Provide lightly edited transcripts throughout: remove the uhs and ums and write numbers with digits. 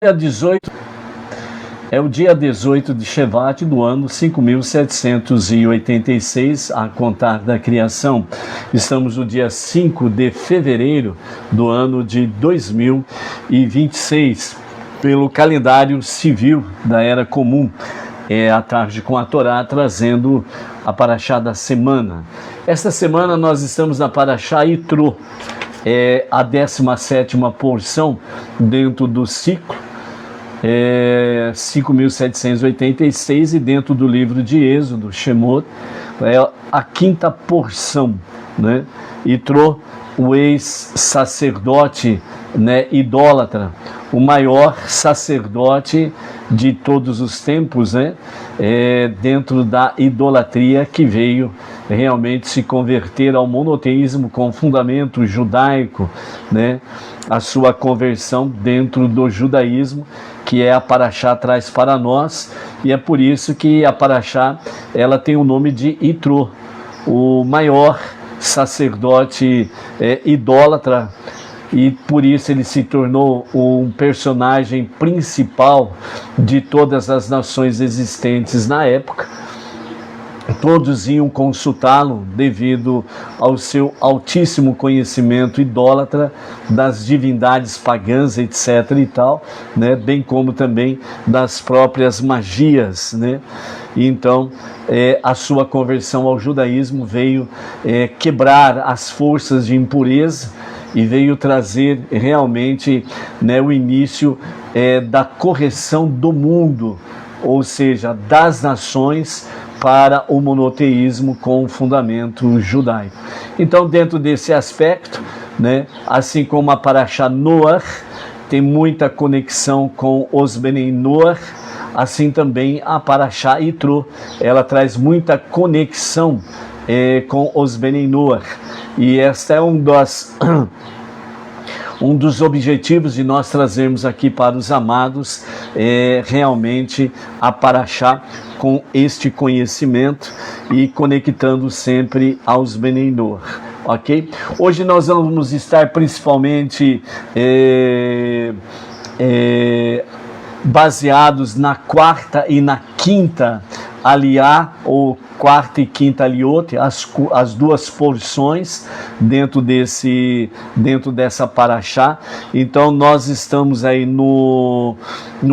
Dia 18 é o dia 18 de Shevat do ano 5786 a contar da criação. Estamos no dia 5 de fevereiro do ano de 2026, pelo calendário civil da Era Comum. É a tarde com a Torá, trazendo a Parashá da semana. Esta semana nós estamos na Parashá Yitro, a 17ª porção dentro do ciclo 5.786, e dentro do livro de Êxodo, Shemot, é a 5ª porção, né? Yitro, o ex-sacerdote, né, idólatra, o maior sacerdote de todos os tempos, né, dentro da idolatria, que veio realmente se converter ao monoteísmo com fundamento judaico, né, a sua conversão dentro do judaísmo, que a Parashá traz para nós, e é por isso que a Parashá ela tem o nome de Yitro, o maior sacerdote idólatra, e por isso ele se tornou um personagem principal de todas as nações existentes na época. Todos iam consultá-lo devido ao seu altíssimo conhecimento idólatra das divindades pagãs, etc. e tal, né? Bem como também das próprias magias, né? Então, a sua conversão ao judaísmo veio quebrar as forças de impureza e veio trazer realmente, né, o início da correção do mundo, ou seja, das nações, para o monoteísmo com fundamento judaico. Então, dentro desse aspecto, né, assim como a Parashá Noach tem muita conexão com os Benei Noach, assim também a Parashá Yitro, ela traz muita conexão com os Benei Noach. E esta é um dos objetivos de nós trazermos aqui para os amados, realmente a Parashá com este conhecimento e conectando sempre aos Benei Noach, ok? Hoje nós vamos estar principalmente baseados na 4ª e na 5ª Aliá, ou 4ª e 5ª Aliot, as duas porções dentro dessa Parashá. Então nós estamos aí no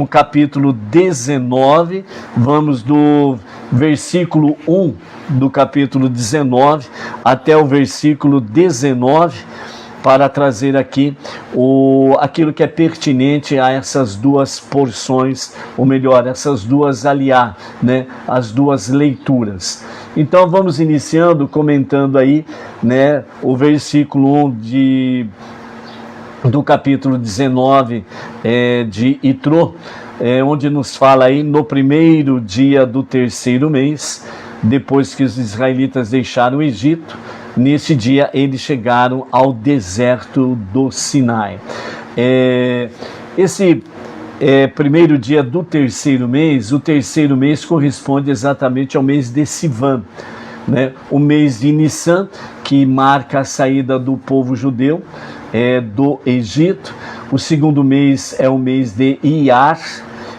capítulo 19, vamos do versículo 1 do capítulo 19 até o versículo 19, para trazer aqui aquilo que é pertinente a essas duas porções, ou melhor, essas duas aliá, né, as duas leituras. Então vamos iniciando, comentando aí, né, o versículo 1 do capítulo 19 de Yitro, onde nos fala aí: no primeiro dia do 3º mês, depois que os israelitas deixaram o Egito, nesse dia eles chegaram ao deserto do Sinai. Esse primeiro dia do 3º mês, o 3º mês corresponde exatamente ao mês de Sivan, né? O mês de Nissan, que marca a saída do povo judeu do Egito. O segundo mês é o mês de Iyar,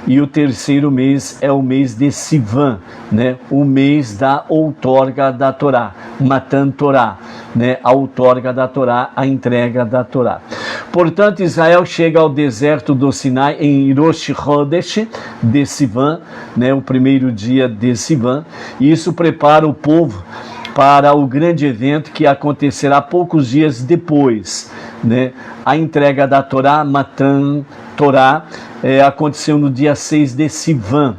e o 3º mês é o mês de Sivan, né? O mês da outorga da Torá, Matan Torá, né? A outorga da Torá, a entrega da Torá. Portanto, Israel chega ao deserto do Sinai em Rosh Chodesh de Sivan, né? O primeiro dia de Sivan, e isso prepara o povo para o grande evento que acontecerá poucos dias depois, né? A entrega da Torá, Matan Torá, aconteceu no dia 6 de Sivan,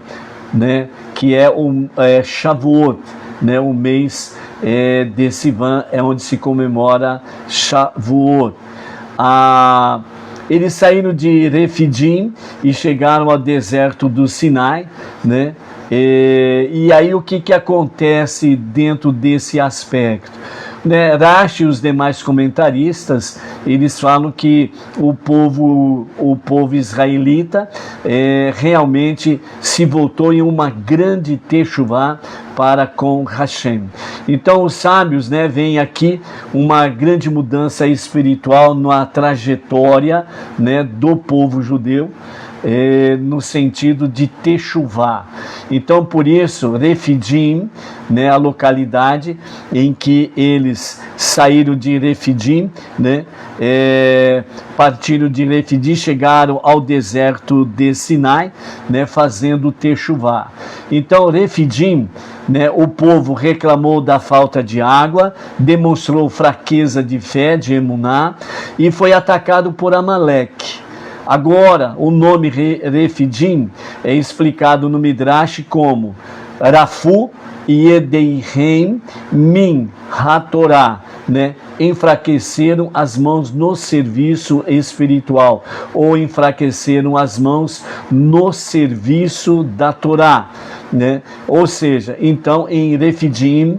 né? Que é o Shavuot, né? O mês de Sivan é onde se comemora Shavuot. Eles saíram de Refidim e chegaram ao deserto do Sinai, né? E aí o que acontece dentro desse aspecto? Né, Rashi e os demais comentaristas, eles falam que o povo israelita realmente se voltou em uma grande techuvá para com Hashem. Então os sábios, né, veem aqui uma grande mudança espiritual na trajetória, né, do povo judeu, no sentido de techuvá. Então, por isso, Refidim, né, a localidade em que eles saíram de Refidim, né, partiram de Refidim, chegaram ao deserto de Sinai, né, fazendo techuvá. Então, Refidim, né, o povo reclamou da falta de água, demonstrou fraqueza de fé, de emuná, e foi atacado por Amaleque. Agora, o nome Refidim é explicado no Midrash como Rafu Yedeihem Min HaTorah, né? Enfraqueceram as mãos no serviço espiritual, ou enfraqueceram as mãos no serviço da Torá, né? Ou seja, então em Refidim,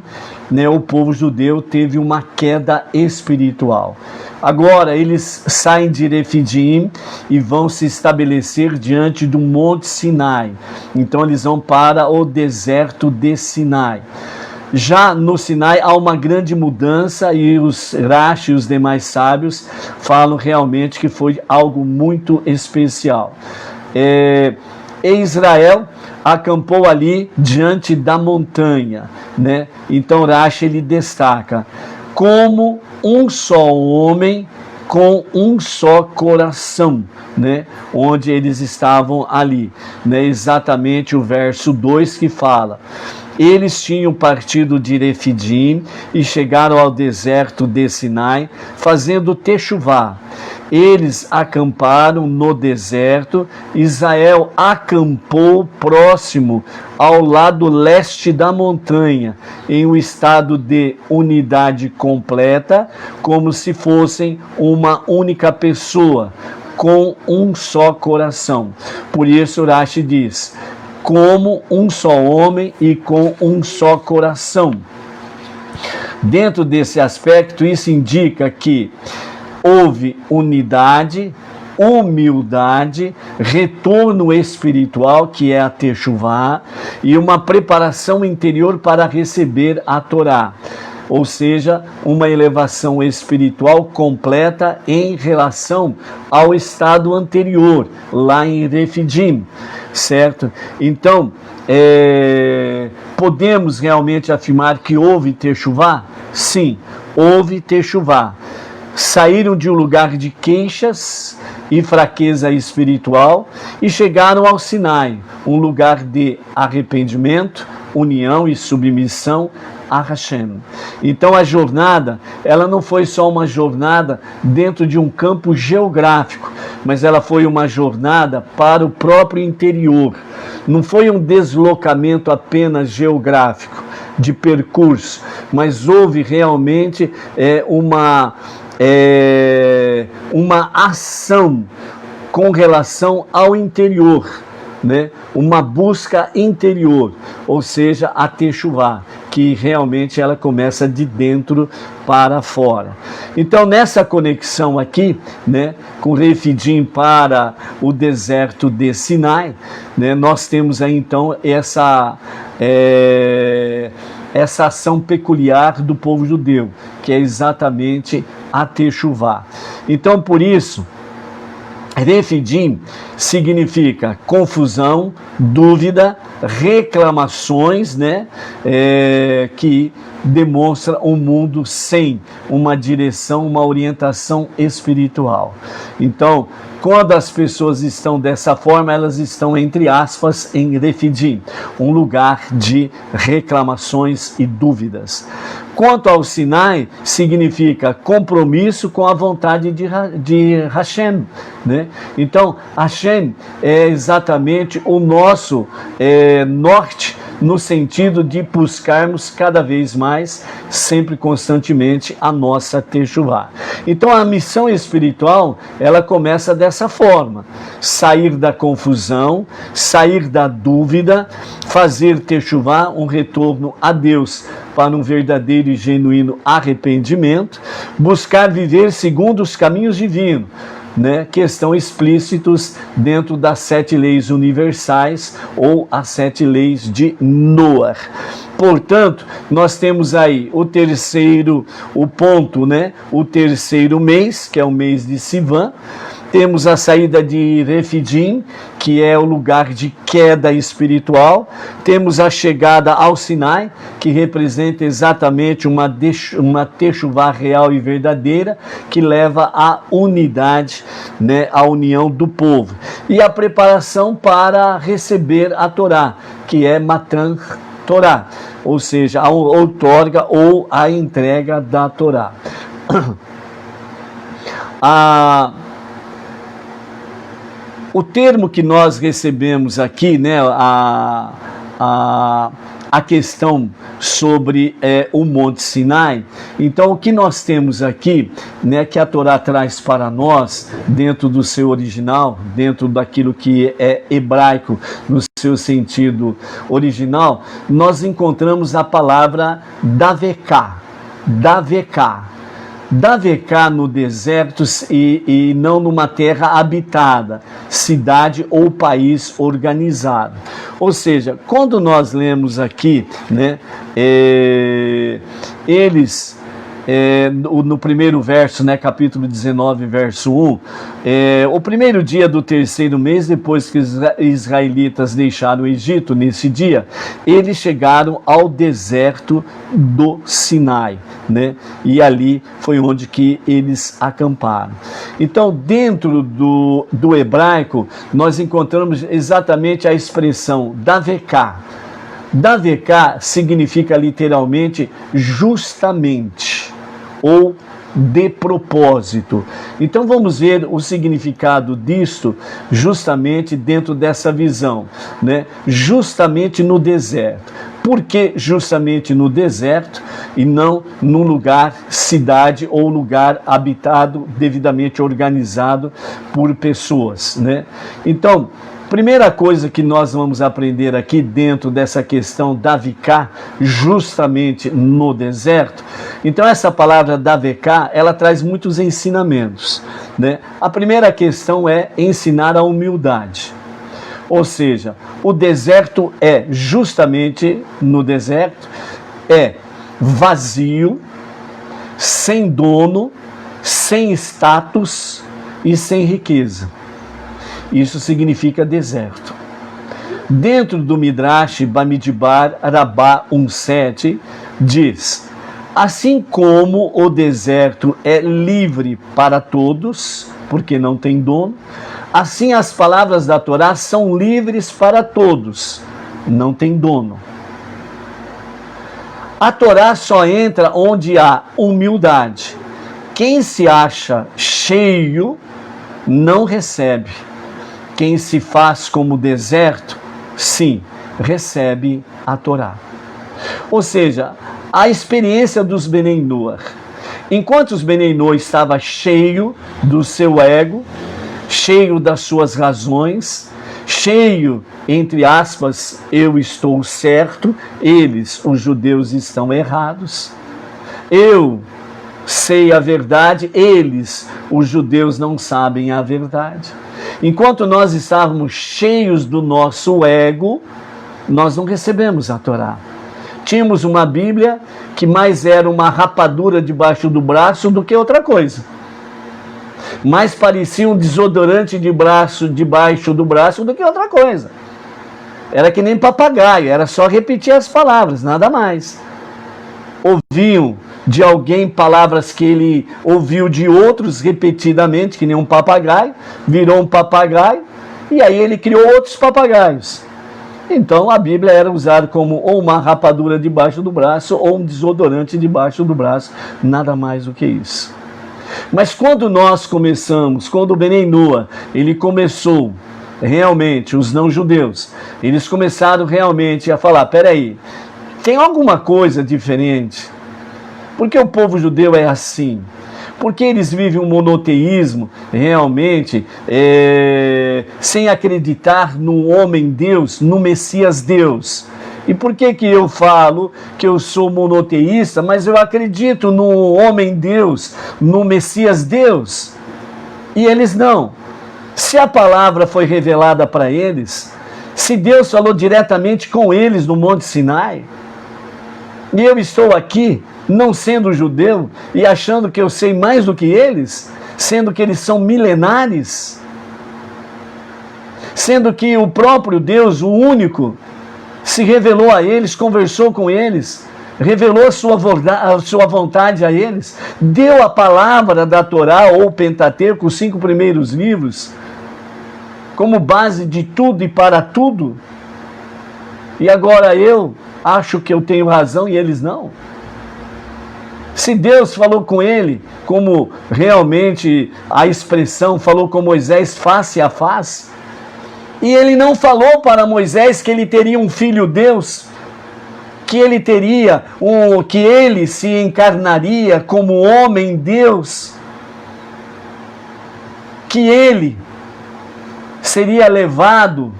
né, o povo judeu teve uma queda espiritual. Agora eles saem de Refidim e vão se estabelecer diante do Monte Sinai. Então eles vão para o deserto de Sinai. Já no Sinai há uma grande mudança e os Rashi e os demais sábios falam realmente que foi algo muito especial. Israel acampou ali diante da montanha, né? Então Rashi ele destaca como um só homem com um só coração, né? Onde eles estavam ali, né? Exatamente o verso 2 que fala: eles tinham partido de Refidim e chegaram ao deserto de Sinai, fazendo techuvá. Eles acamparam no deserto, Israel acampou próximo ao lado leste da montanha, em um estado de unidade completa, como se fossem uma única pessoa, com um só coração. Por isso Rashi diz: como um só homem e com um só coração. Dentro desse aspecto, isso indica que houve unidade, humildade, retorno espiritual, que é a techuvá, e uma preparação interior para receber a Torá. Ou seja, uma elevação espiritual completa em relação ao estado anterior, lá em Refidim, certo? Então, podemos realmente afirmar que houve techuvá? Sim, houve techuvá. Saíram de um lugar de queixas e fraqueza espiritual e chegaram ao Sinai, um lugar de arrependimento, união e submissão a Hashem. Então a jornada, ela não foi só uma jornada dentro de um campo geográfico, mas ela foi uma jornada para o próprio interior. Não foi um deslocamento apenas geográfico, de percurso, mas houve realmente uma ação com relação ao interior, né? Uma busca interior, ou seja, a techuvá, que realmente ela começa de dentro para fora. Então, nessa conexão aqui, né, com Refidim para o deserto de Sinai, né, nós temos aí então essa ação peculiar do povo judeu, que é exatamente a techuvá. Então, por isso, Refidim significa confusão, dúvida, reclamações, né, que demonstra um mundo sem uma direção, uma orientação espiritual. Então, quando as pessoas estão dessa forma, elas estão, entre aspas, em Refidim, um lugar de reclamações e dúvidas. Quanto ao Sinai, significa compromisso com a vontade de Hashem, né? Então, Hashem é exatamente o nosso norte, no sentido de buscarmos cada vez mais, sempre constantemente, a nossa techuvá. Então a missão espiritual, ela começa dessa forma: sair da confusão, sair da dúvida, fazer techuvá, um retorno a Deus para um verdadeiro e genuíno arrependimento, buscar viver segundo os caminhos divinos, né, que estão explícitos dentro das 7 leis universais ou as 7 leis de Noah. Portanto, nós temos aí o terceiro mês, que é o mês de Sivan, temos a saída de Refidim, que é o lugar de queda espiritual, temos a chegada ao Sinai, que representa exatamente uma techuvá real e verdadeira, que leva à unidade, né, à união do povo. E a preparação para receber a Torá, que é Matan Torá, ou seja, a outorga ou a entrega da Torá. O termo que nós recebemos aqui, né, a questão sobre o Monte Sinai, então o que nós temos aqui, né, que a Torá traz para nós, dentro do seu original, dentro daquilo que é hebraico, no seu sentido original, nós encontramos a palavra Daveká, Daveká no deserto e não numa terra habitada, cidade ou país organizado. Ou seja, quando nós lemos aqui, né, eles, no primeiro verso, né, capítulo 19, verso 1, o primeiro dia do terceiro mês, depois que os israelitas deixaram o Egito, nesse dia, eles chegaram ao deserto do Sinai, né? E ali foi onde que eles acamparam. Então, dentro do hebraico, nós encontramos exatamente a expressão Daveká. Daveká significa literalmente justamente, ou de propósito. Então vamos ver o significado disto justamente dentro dessa visão, né? Justamente no deserto. Por que justamente no deserto e não num lugar, cidade ou lugar habitado, devidamente organizado por pessoas, né? Então, primeira coisa que nós vamos aprender aqui dentro dessa questão Daveká, justamente no deserto. Então essa palavra Daveká, ela traz muitos ensinamentos, né? A primeira questão é ensinar a humildade. Ou seja, o deserto é justamente no deserto, é vazio, sem dono, sem status e sem riqueza. Isso significa deserto. Dentro do Midrash Bamidbar Rabá 1.7 diz: assim como o deserto é livre para todos, porque não tem dono, assim as palavras da Torá são livres para todos, não tem dono. A Torá só entra onde há humildade. Quem se acha cheio não recebe. Quem se faz como deserto, sim, recebe a Torá. Ou seja, a experiência dos Benei Noach. Enquanto os Benei Noach estava cheio do seu ego, cheio das suas razões, cheio, entre aspas, eu estou certo, eles, os judeus, estão errados. Eu sei a verdade, eles, os judeus, não sabem a verdade. Enquanto nós estávamos cheios do nosso ego, nós não recebemos a Torá. Tínhamos uma Bíblia que mais era uma rapadura debaixo do braço do que outra coisa. Mais parecia um desodorante debaixo do braço do que outra coisa. Era que nem papagaio, era só repetir as palavras, nada mais. Ouviam de alguém palavras que ele ouviu de outros repetidamente, que nem um papagaio, virou um papagaio, e aí ele criou outros papagaios. Então a Bíblia era usada como ou uma rapadura debaixo do braço, ou um desodorante debaixo do braço, nada mais do que isso. Mas quando nós começamos, quando o Benei Noach, ele começou realmente, os não-judeus, eles começaram realmente a falar, peraí, tem alguma coisa diferente? Porque o povo judeu é assim? Porque eles vivem um monoteísmo realmente, sem acreditar no homem Deus, no Messias Deus. E por que que eu falo que eu sou monoteísta, mas eu acredito no homem Deus, no Messias Deus? E eles não. Se a palavra foi revelada para eles, se Deus falou diretamente com eles no Monte Sinai, e eu estou aqui, não sendo judeu, e achando que eu sei mais do que eles, sendo que eles são milenares, sendo que o próprio Deus, o único, se revelou a eles, conversou com eles, revelou a sua vontade a eles, deu a palavra da Torá ou Pentateuco, os 5 primeiros livros, como base de tudo e para tudo. E agora eu acho que eu tenho razão e eles não. Se Deus falou com ele, como realmente a expressão falou com Moisés face a face, e ele não falou para Moisés que ele teria um filho Deus, que ele teria que ele se encarnaria como homem Deus, que ele seria levado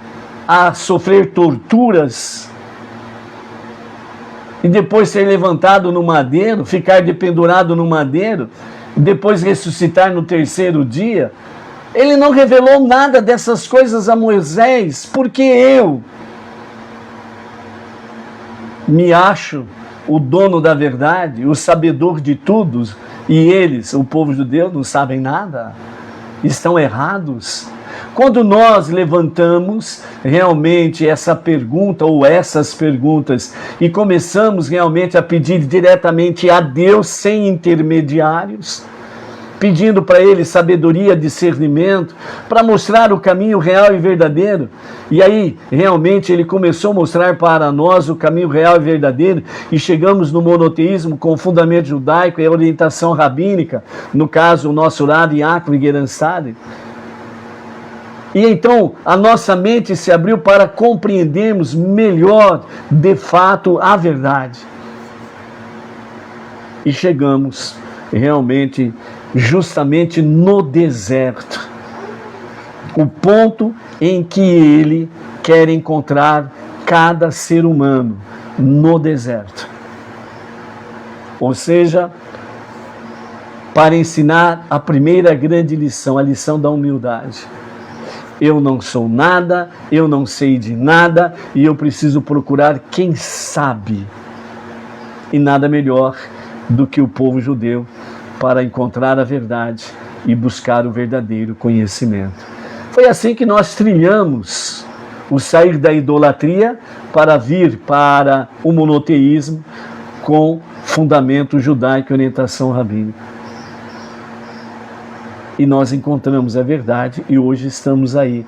a sofrer torturas e depois ser levantado no madeiro, ficar dependurado no madeiro, depois ressuscitar no 3º dia. Ele não revelou nada dessas coisas a Moisés, porque eu me acho o dono da verdade, o sabedor de tudo, e eles, o povo judeu, não sabem nada, estão errados. Quando nós levantamos realmente essa pergunta ou essas perguntas e começamos realmente a pedir diretamente a Deus sem intermediários, pedindo para Ele sabedoria, discernimento, para mostrar o caminho real e verdadeiro. E aí, realmente, Ele começou a mostrar para nós o caminho real e verdadeiro, e chegamos no monoteísmo com o fundamento judaico e a orientação rabínica, no caso, o nosso Rav Yaakov Geransader. E então, a nossa mente se abriu para compreendermos melhor, de fato, a verdade. E chegamos realmente justamente no deserto, o ponto em que ele quer encontrar cada ser humano, no deserto. Ou seja, para ensinar a primeira grande lição, a lição da humildade. Eu não sou nada, eu não sei de nada, e eu preciso procurar quem sabe. E nada melhor do que o povo judeu para encontrar a verdade e buscar o verdadeiro conhecimento. Foi assim que nós trilhamos o sair da idolatria para vir para o monoteísmo com fundamento judaico e orientação rabínica. E nós encontramos a verdade e hoje estamos aí,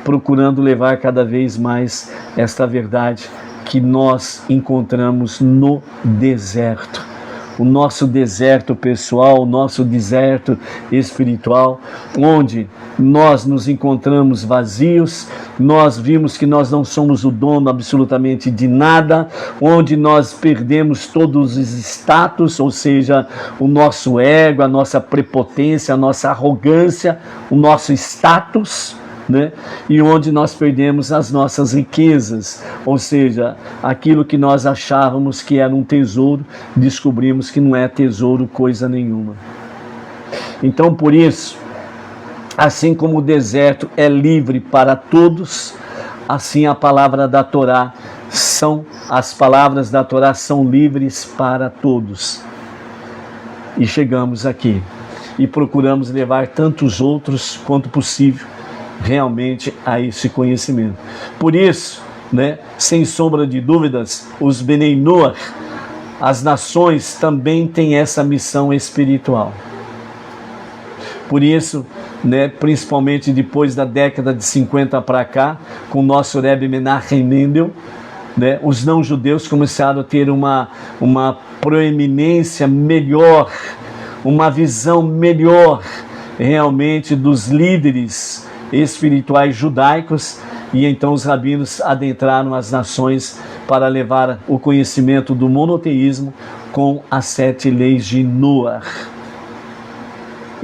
procurando levar cada vez mais esta verdade que nós encontramos no deserto. O nosso deserto pessoal, o nosso deserto espiritual, onde nós nos encontramos vazios, nós vimos que nós não somos o dono absolutamente de nada, onde nós perdemos todos os status, ou seja, o nosso ego, a nossa prepotência, a nossa arrogância, o nosso status, e onde nós perdemos as nossas riquezas, ou seja, aquilo que nós achávamos que era um tesouro, descobrimos que não é tesouro coisa nenhuma. Então, por isso, assim como o deserto é livre para todos, assim a palavra da Torá as palavras da Torá são livres para todos. E chegamos aqui e procuramos levar tantos outros quanto possível realmente a esse conhecimento. Por isso, sem sombra de dúvidas, os Benei Noach, as nações também têm essa missão espiritual. Por isso, principalmente depois da década de 50 para cá, com o nosso Rebbe Menachem Mendel, os não-judeus começaram a ter uma proeminência melhor, uma visão melhor realmente dos líderes espirituais judaicos, e então os rabinos adentraram as nações para levar o conhecimento do monoteísmo com as 7 leis de Noach.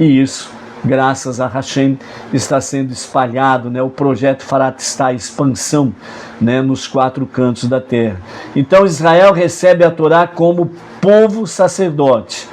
E isso, graças a Hashem, está sendo espalhado, o projeto Faratistá, a expansão, nos 4 cantos da terra. Então Israel recebe a Torá como povo sacerdote,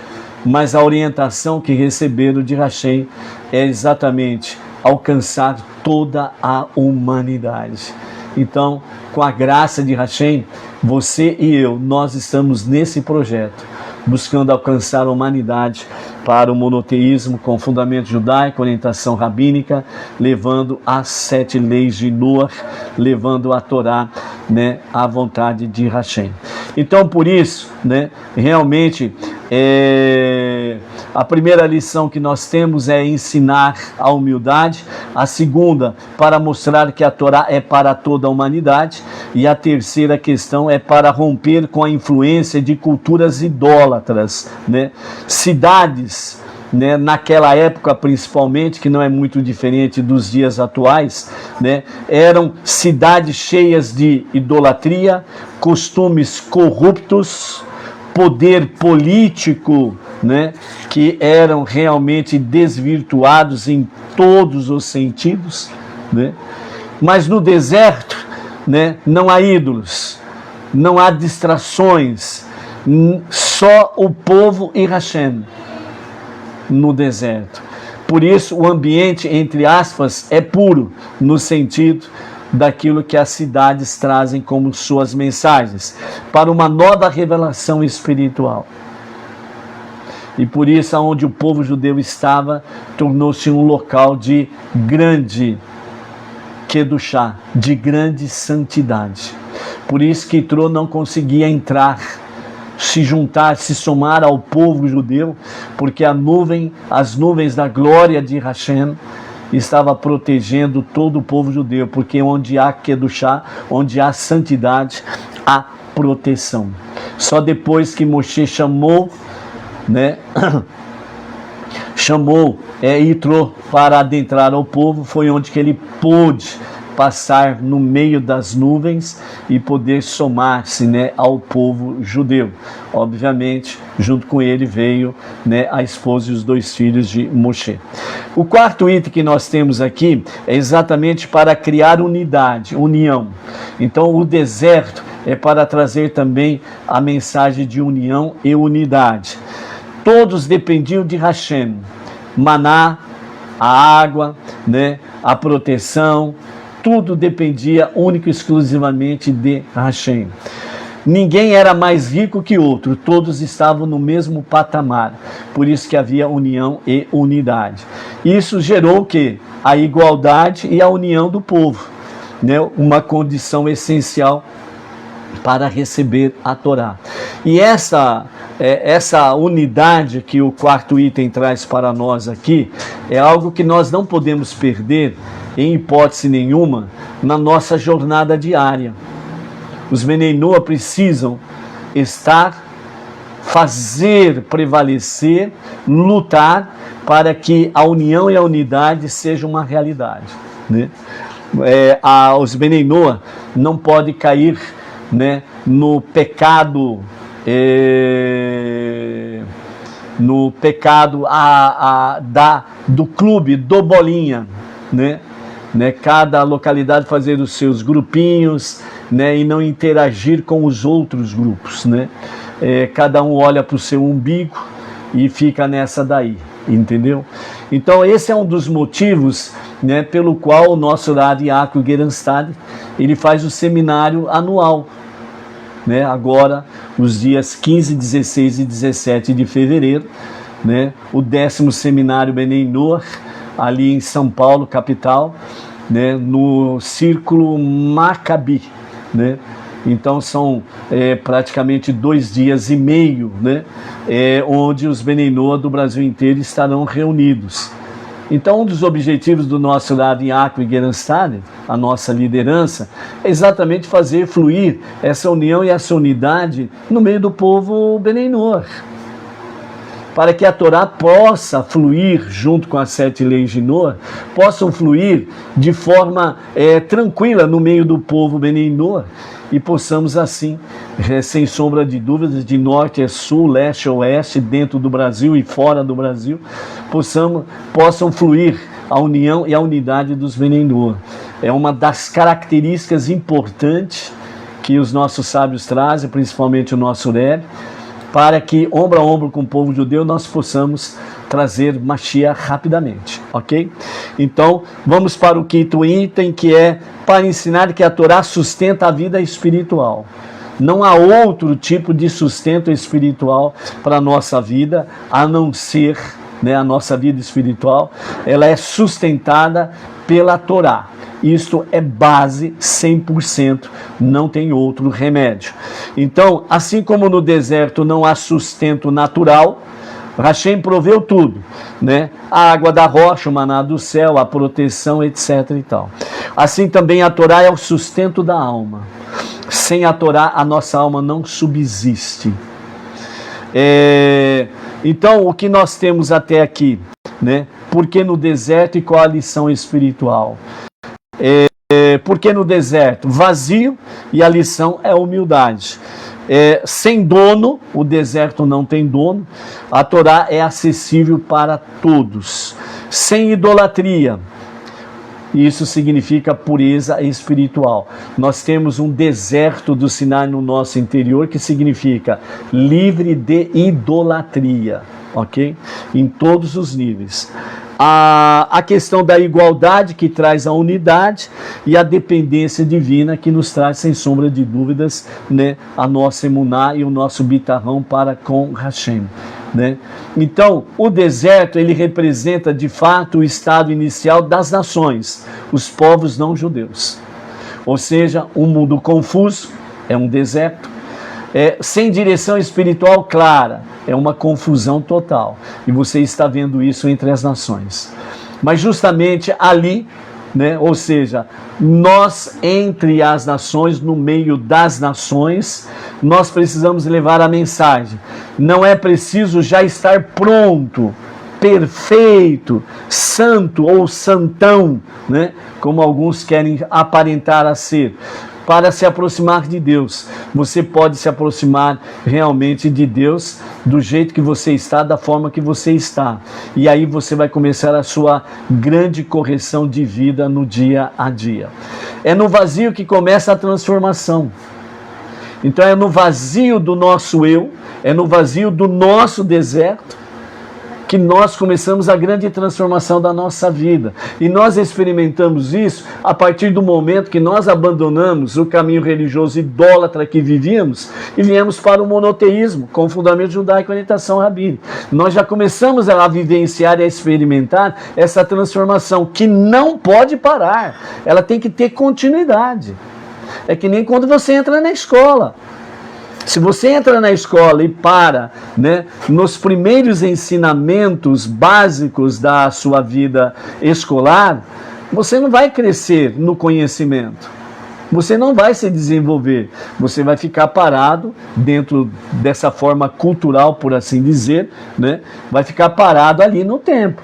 mas a orientação que receberam de Hashem é exatamente alcançar toda a humanidade. Então, com a graça de Hashem, você e eu, nós estamos nesse projeto, buscando alcançar a humanidade para o monoteísmo com fundamento judaico, orientação rabínica, levando as 7 leis de Noah, levando a Torá, né, à vontade de Hashem. Então, por isso, né, realmente, a primeira lição que nós temos é ensinar a humildade, a segunda, para mostrar que a Torá é para toda a humanidade, e a terceira questão é para romper com a influência de culturas idólatras, né? Cidades, né, naquela época principalmente, que não é muito diferente dos dias atuais, né, eram cidades cheias de idolatria, costumes corruptos, poder político, né, que eram realmente desvirtuados em todos os sentidos, né? Mas no deserto, né, não há ídolos, não há distrações, só o povo e Hashem no deserto. Por isso o ambiente, entre aspas, é puro, no sentido daquilo que as cidades trazem como suas mensagens, para uma nova revelação espiritual. E por isso, aonde o povo judeu estava, tornou-se um local de grande Kedushá, de grande santidade. Por isso que Yitro não conseguia entrar, se juntar, se somar ao povo judeu, porque as nuvens da glória de Hashem estava protegendo todo o povo judeu, porque onde há Kedushá, onde há santidade, há proteção. Só depois que Moshe chamou, né, Yitro para adentrar ao povo, foi onde que ele pôde passar no meio das nuvens e poder somar-se, né, ao povo judeu. Obviamente, junto com ele veio, né, a esposa e os 2 filhos de Moshe. O quarto item que nós temos aqui é exatamente para criar unidade, união. Então, o deserto é para trazer também a mensagem de união e unidade. Todos dependiam de Hashem, maná, a água, né, a proteção, tudo dependia única e exclusivamente de Hashem. Ninguém era mais rico que outro, todos estavam no mesmo patamar, por isso que havia união e unidade. Isso gerou o quê? A igualdade e a união do povo, né, uma condição essencial para receber a Torá. E essa unidade que o quarto item traz para nós aqui, é algo que nós não podemos perder, em hipótese nenhuma, na nossa jornada diária. Os Bnei Noah precisam fazer prevalecer, lutar, para que a união e a unidade sejam uma realidade, né? Os Bnei Noah não podem cair, né, no pecado do clube, do bolinha, né? Cada localidade fazer os seus grupinhos, né, e não interagir com os outros grupos, né? Cada um olha para o seu umbigo e fica nessa daí, entendeu? Então esse é um dos motivos, né, pelo qual o nosso Rav Yaakov Gerenstad, ele faz o seminário anual, né, agora os dias 15, 16 e 17 de fevereiro, né, o 10º seminário Bnei Noah, ali em São Paulo, capital, né, no Círculo Maccabi, né? Então são praticamente 2 dias e meio, né, onde os Bnei Noah do Brasil inteiro estarão reunidos. Então um dos objetivos do nosso Rav Yaakov Gerenstad, a nossa liderança, é exatamente fazer fluir essa união e essa unidade no meio do povo Bnei Noah, para que a Torá possa fluir junto com as 7 leis de Noah, possam fluir de forma tranquila no meio do povo Bnei Noah, e possamos assim, sem sombra de dúvidas, de norte a sul, leste a oeste, dentro do Brasil e fora do Brasil, possam fluir a união e a unidade dos Bnei Noah. É uma das características importantes que os nossos sábios trazem, principalmente o nosso Rebbe, para que, ombro a ombro com o povo judeu, nós possamos trazer Mashiach rapidamente, ok? Então, vamos para o quinto item, que é para ensinar que a Torá sustenta a vida espiritual. Não há outro tipo de sustento espiritual para a nossa vida, a não ser, né, a nossa vida espiritual, ela é sustentada pela Torá. Isto é base 100%, não tem outro remédio. Então, assim como no deserto não há sustento natural, Hashem proveu tudo, né? A água da rocha, o maná do céu, a proteção, etc. e tal. Assim também a Torá é o sustento da alma. Sem a Torá, a nossa alma não subsiste. Então, o que nós temos até aqui, né? Por que no deserto e qual a lição espiritual? Por que no deserto? Vazio, e a lição é humildade. Sem dono, o deserto não tem dono, a Torá é acessível para todos. Sem idolatria, isso significa pureza espiritual. Nós temos um deserto do Sinai no nosso interior, que significa livre de idolatria, ok? Em todos os níveis. A questão da igualdade, que traz a unidade, e a dependência divina, que nos traz, sem sombra de dúvidas, né, a nossa emuná e o nosso bitarrão para com Hashem, né? Então, o deserto, ele representa de fato o estado inicial das nações, os povos não judeus. Ou seja, um mundo confuso, é um deserto, sem direção espiritual clara, é uma confusão total. E você está vendo isso entre as nações. Mas justamente ali, né, ou seja, nós entre as nações, no meio das nações, nós precisamos levar a mensagem. Não é preciso já estar pronto, perfeito, santo ou santão, né, como alguns querem aparentar a ser. Para se aproximar de Deus, você pode se aproximar realmente de Deus do jeito que você está, da forma que você está. E aí você vai começar a sua grande correção de vida no dia a dia. É no vazio que começa a transformação. Então é no vazio do nosso eu, é no vazio do nosso deserto, que nós começamos a grande transformação da nossa vida. E nós experimentamos isso a partir do momento que nós abandonamos o caminho religioso idólatra que vivíamos e viemos para o monoteísmo, com o fundamento judaico e orientação rabínica. Nós já começamos a vivenciar e a experimentar essa transformação, que não pode parar. Ela tem que ter continuidade. É que nem quando você entra na escola. Se você entra na escola e para, né, nos primeiros ensinamentos básicos da sua vida escolar, você não vai crescer no conhecimento. Você não vai se desenvolver. Você vai ficar parado dentro dessa forma cultural, por assim dizer, né? Vai ficar parado ali no tempo,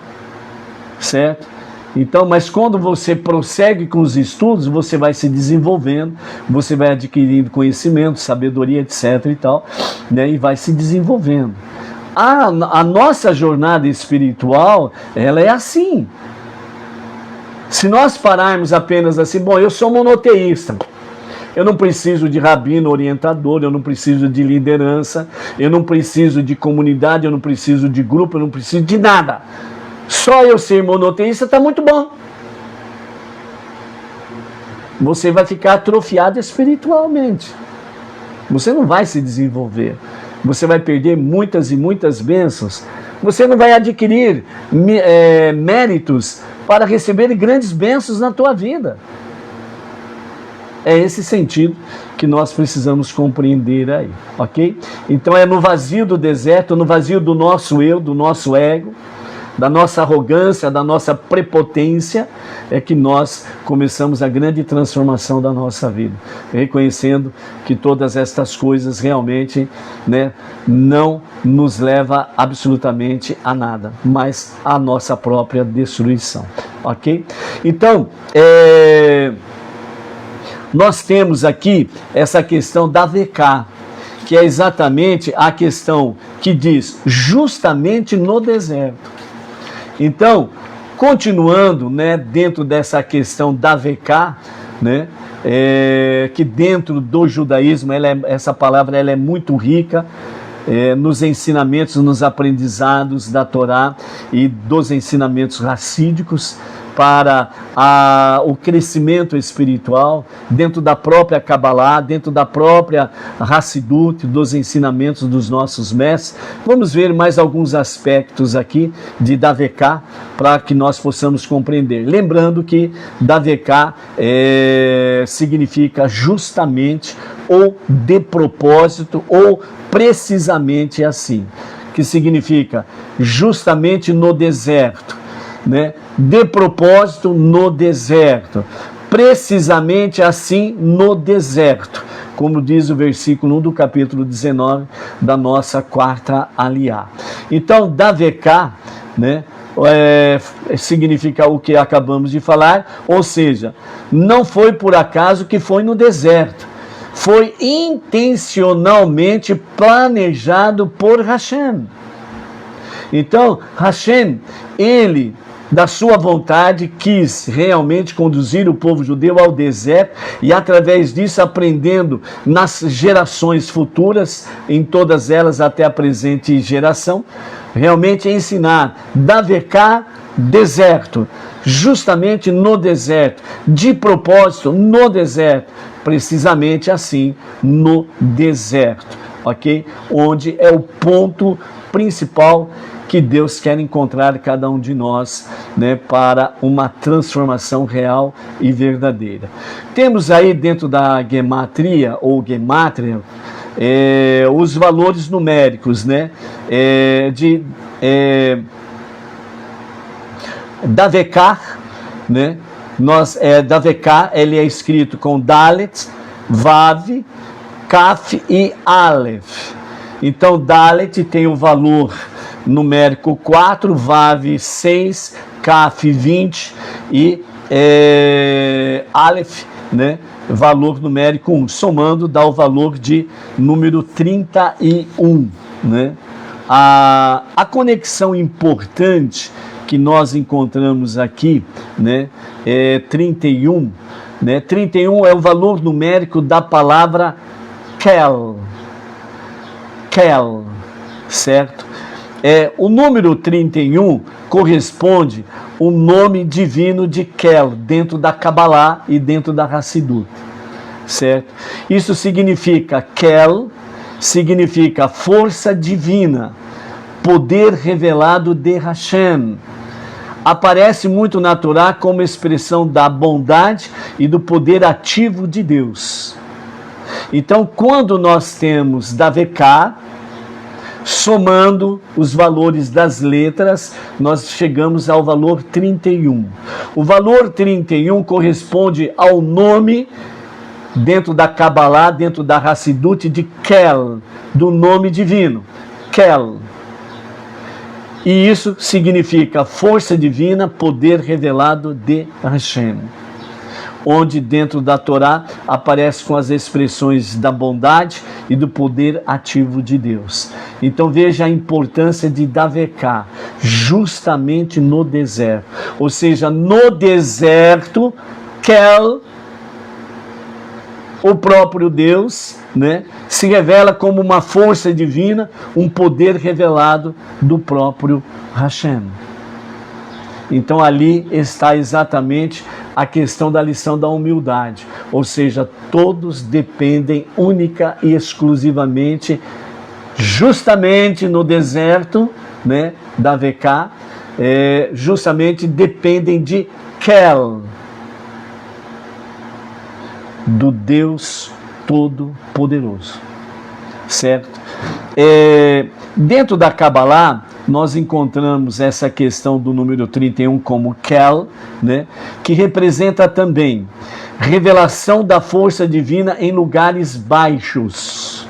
certo? Então, mas quando você prossegue com os estudos, você vai se desenvolvendo, você vai adquirindo conhecimento, sabedoria, etc. e tal, né? E vai se desenvolvendo. A nossa jornada espiritual, ela é assim. Se nós pararmos apenas assim, bom, eu sou monoteísta, eu não preciso de rabino orientador, eu não preciso de liderança, eu não preciso de comunidade, eu não preciso de grupo, eu não preciso de nada. Só eu ser monoteísta está muito bom. Você vai ficar atrofiado espiritualmente. Você não vai se desenvolver. Você vai perder muitas e muitas bênçãos. Você não vai adquirir méritos para receber grandes bênçãos na tua vida. É esse sentido que nós precisamos compreender aí, ok? Então é no vazio do deserto, no vazio do nosso eu, do nosso ego, da nossa arrogância, da nossa prepotência, é que nós começamos a grande transformação da nossa vida, reconhecendo que todas estas coisas realmente, né, não nos leva absolutamente a nada, mas a nossa própria destruição, ok? Então, nós temos aqui essa questão da VK, que é exatamente a questão que diz justamente no deserto. Então, continuando, né, dentro dessa questão da VK, né, que dentro do judaísmo, essa palavra ela é muito rica, nos ensinamentos, nos aprendizados da Torá e dos ensinamentos racídicos, para o crescimento espiritual, dentro da própria Kabbalah, dentro da própria Hassidut, dos ensinamentos dos nossos mestres. Vamos ver mais alguns aspectos aqui de Daveká, para que nós possamos compreender. Lembrando que Daveká significa justamente, ou de propósito, ou precisamente assim, que significa justamente no deserto, né? De propósito no deserto, precisamente assim no deserto, como diz o versículo 1 do capítulo 19 da nossa quarta aliá. Então, Daveká, né, significa o que acabamos de falar, ou seja, não foi por acaso que foi no deserto, foi intencionalmente planejado por Hashem. Então, Hashem, ele, da sua vontade, quis realmente conduzir o povo judeu ao deserto e, através disso, aprendendo nas gerações futuras, em todas elas até a presente geração, realmente ensinar Daveká, deserto, justamente no deserto, de propósito no deserto, precisamente assim no deserto, ok? Onde é o ponto principal que Deus quer encontrar cada um de nós, né, para uma transformação real e verdadeira. Temos aí dentro da gematria, ou gemátria, os valores numéricos, né, Daveká, né, Daveká, ele é escrito com Dalet, Vav, Kaf e Aleph. Então, Dalet tem o valor numérico 4, Vav 6, Kaf 20 e Aleph, né, valor numérico 1. Somando dá o valor de número 31. Né? A conexão importante que nós encontramos aqui, né, é 31. Né? 31 é o valor numérico da palavra Kel. Kel, certo? O número 31 corresponde ao nome divino de Kel, dentro da Kabbalah e dentro da Hassidut, certo? Isso significa, Kel significa força divina, poder revelado de Hashem. Aparece muito na Torá como expressão da bondade e do poder ativo de Deus. Então, quando nós temos Daveká, somando os valores das letras, nós chegamos ao valor 31. O valor 31 corresponde ao nome, dentro da Kabbalah, dentro da Hassidut, de Kel, do nome divino, Kel. E isso significa força divina, poder revelado de Hashem. Onde dentro da Torá aparece com as expressões da bondade e do poder ativo de Deus. Então veja a importância de Daveká, justamente no deserto. Ou seja, no deserto, Kel, o próprio Deus, né, se revela como uma força divina, um poder revelado do próprio Hashem. Então ali está exatamente a questão da lição da humildade, ou seja, todos dependem única e exclusivamente, justamente no deserto, né, Daveká, justamente dependem de Kel, do Deus Todo-Poderoso, certo? Dentro da Kabbalah, nós encontramos essa questão do número 31 como Kel, né, que representa também revelação da força divina em lugares baixos,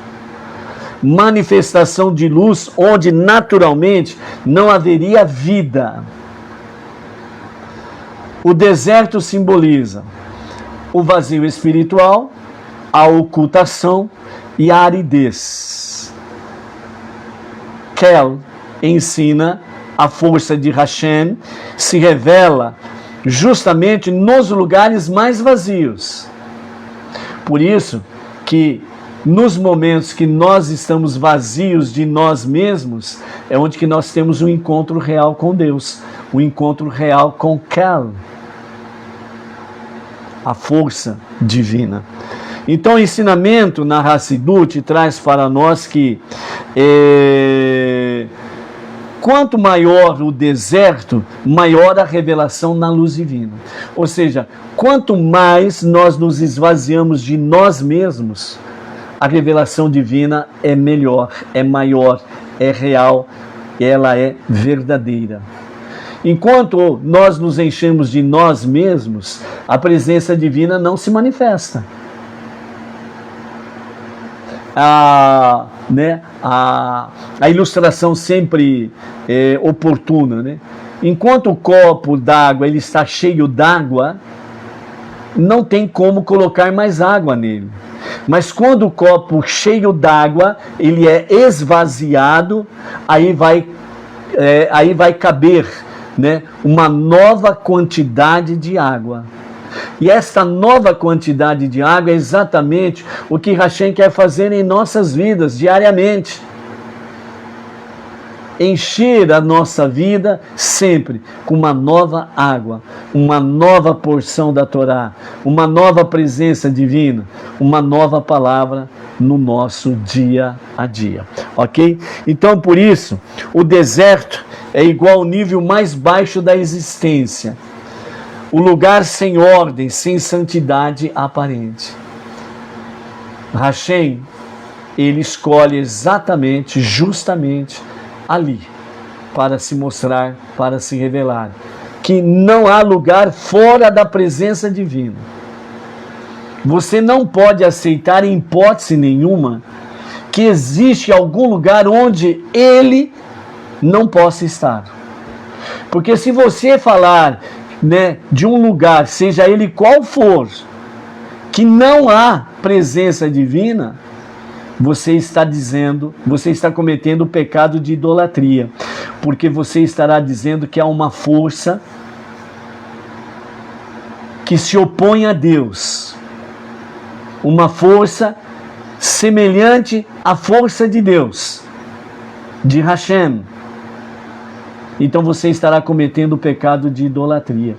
manifestação de luz onde naturalmente não haveria vida. O deserto simboliza o vazio espiritual, a ocultação e a aridez. Kel ensina a força de Hashem, se revela justamente nos lugares mais vazios. Por isso que nos momentos que nós estamos vazios de nós mesmos, é onde que nós temos um encontro real com Deus, o encontro real com Kel, a força divina. Então o ensinamento na Hassidut traz para nós que quanto maior o deserto, maior a revelação na luz divina. Ou seja, quanto mais nós nos esvaziamos de nós mesmos, a revelação divina é melhor, é maior, é real, ela é verdadeira. Enquanto nós nos enchemos de nós mesmos, a presença divina não se manifesta. A ilustração sempre é oportuna, né? Enquanto o copo d'água ele está cheio d'água, não tem como colocar mais água nele. Mas quando o copo cheio d'água ele é esvaziado, aí vai caber, né, uma nova quantidade de água. E esta nova quantidade de água é exatamente o que Hashem quer fazer em nossas vidas diariamente. Encher a nossa vida sempre com uma nova água, uma nova porção da Torá, uma nova presença divina, uma nova palavra no nosso dia a dia, ok? Então, por isso, o deserto é igual ao nível mais baixo da existência, o lugar sem ordem, sem santidade aparente. Hashem, ele escolhe exatamente, justamente ali, para se mostrar, para se revelar, que não há lugar fora da presença divina. Você não pode aceitar em hipótese nenhuma que existe algum lugar onde ele não possa estar. Porque se você falar, né, de um lugar, seja ele qual for, que não há presença divina, você está dizendo, você está cometendo o pecado de idolatria, porque você estará dizendo que há uma força que se opõe a Deus, uma força semelhante à força de Deus, de Hashem. Então você estará cometendo o pecado de idolatria,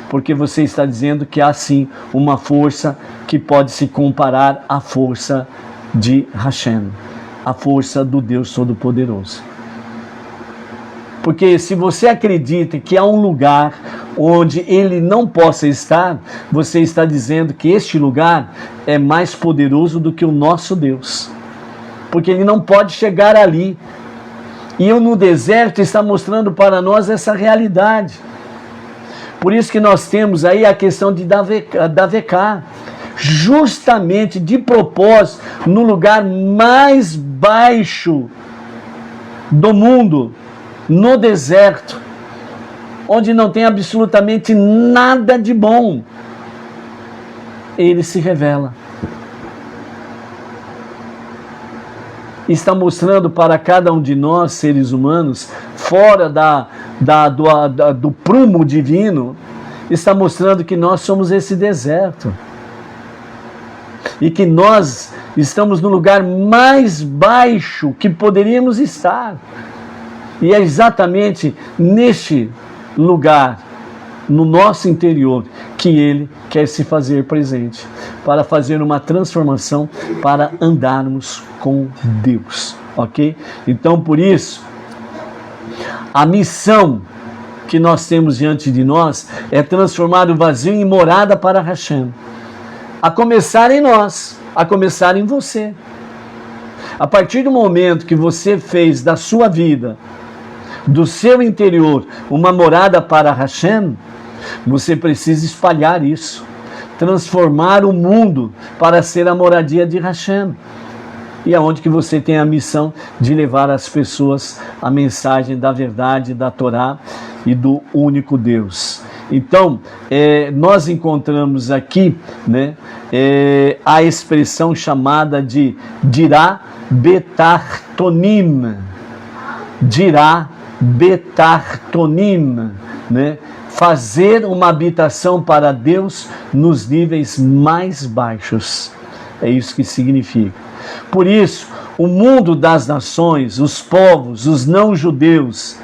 porque você está dizendo que há sim uma força que pode se comparar à força de Hashem, a força do Deus Todo-Poderoso. Porque se você acredita que há um lugar onde ele não possa estar, você está dizendo que este lugar é mais poderoso do que o nosso Deus, porque ele não pode chegar ali. E no deserto está mostrando para nós essa realidade. Por isso que nós temos aí a questão de Daveká, justamente de propósito, no lugar mais baixo do mundo, no deserto, onde não tem absolutamente nada de bom, ele se revela. Está mostrando para cada um de nós, seres humanos, fora do prumo divino, está mostrando que nós somos esse deserto. E que nós estamos no lugar mais baixo que poderíamos estar. E é exatamente neste lugar, no nosso interior, que ele quer se fazer presente, para fazer uma transformação, para andarmos com Deus, ok? Então, por isso, a missão que nós temos diante de nós é transformar o vazio em morada para Hashem, a começar em nós, a começar em você. A partir do momento que você fez da sua vida, do seu interior, uma morada para Hashem, você precisa espalhar isso, transformar o mundo para ser a moradia de Hashem. E aonde que você tem a missão de levar às pessoas a mensagem da verdade, da Torá e do único Deus. Então, nós encontramos aqui, né, a expressão chamada de dirá betartonim. Dirá betartonim, né? Fazer uma habitação para Deus nos níveis mais baixos. É isso que significa. Por isso, o mundo das nações, os povos, os não-judeus,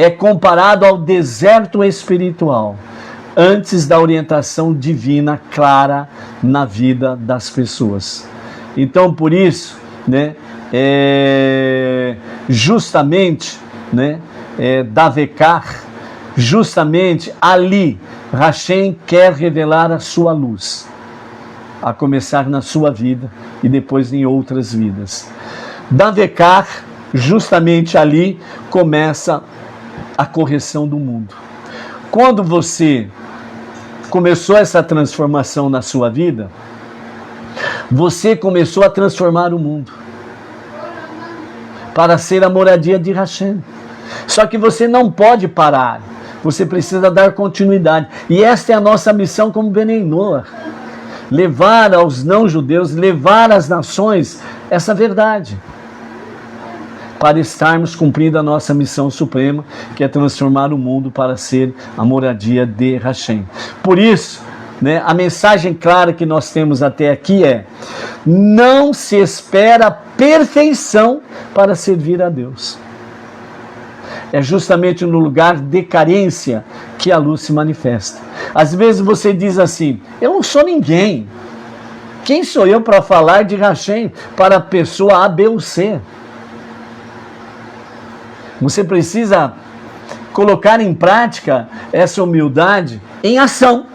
é comparado ao deserto espiritual, antes da orientação divina clara na vida das pessoas. Então, por isso, né, justamente, né, Davekar, justamente ali, Hashem quer revelar a sua luz, a começar na sua vida e depois em outras vidas. Davekar, justamente ali, começa a correção do mundo. Quando você começou essa transformação na sua vida, você começou a transformar o mundo para ser a moradia de Hashem. Só que você não pode parar, você precisa dar continuidade. E esta é a nossa missão como Benei Noach, levar aos não-judeus, levar às nações essa verdade, para estarmos cumprindo a nossa missão suprema, que é transformar o mundo para ser a moradia de Hashem. Por isso, né, a mensagem clara que nós temos até aqui é: não se espera perfeição para servir a Deus. É justamente no lugar de carência que a luz se manifesta. Às vezes você diz assim: eu não sou ninguém. Quem sou eu para falar de Hashem para a pessoa A, B ou C? Você precisa colocar em prática essa humildade em ação.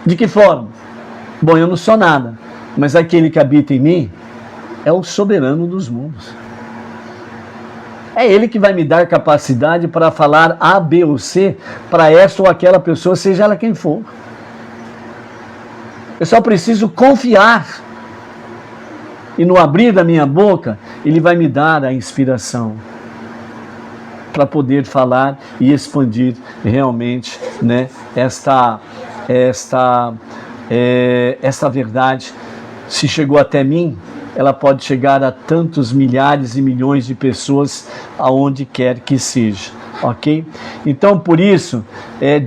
De que forma? Bom, eu não sou nada, mas aquele que habita em mim é o soberano dos mundos. É Ele que vai me dar capacidade para falar A, B ou C para esta ou aquela pessoa, seja ela quem for. Eu só preciso confiar. E no abrir da minha boca, Ele vai me dar a inspiração para poder falar e expandir realmente, né, esta verdade. Se chegou até mim, ela pode chegar a tantos milhares e milhões de pessoas, aonde quer que seja, ok? Então, por isso,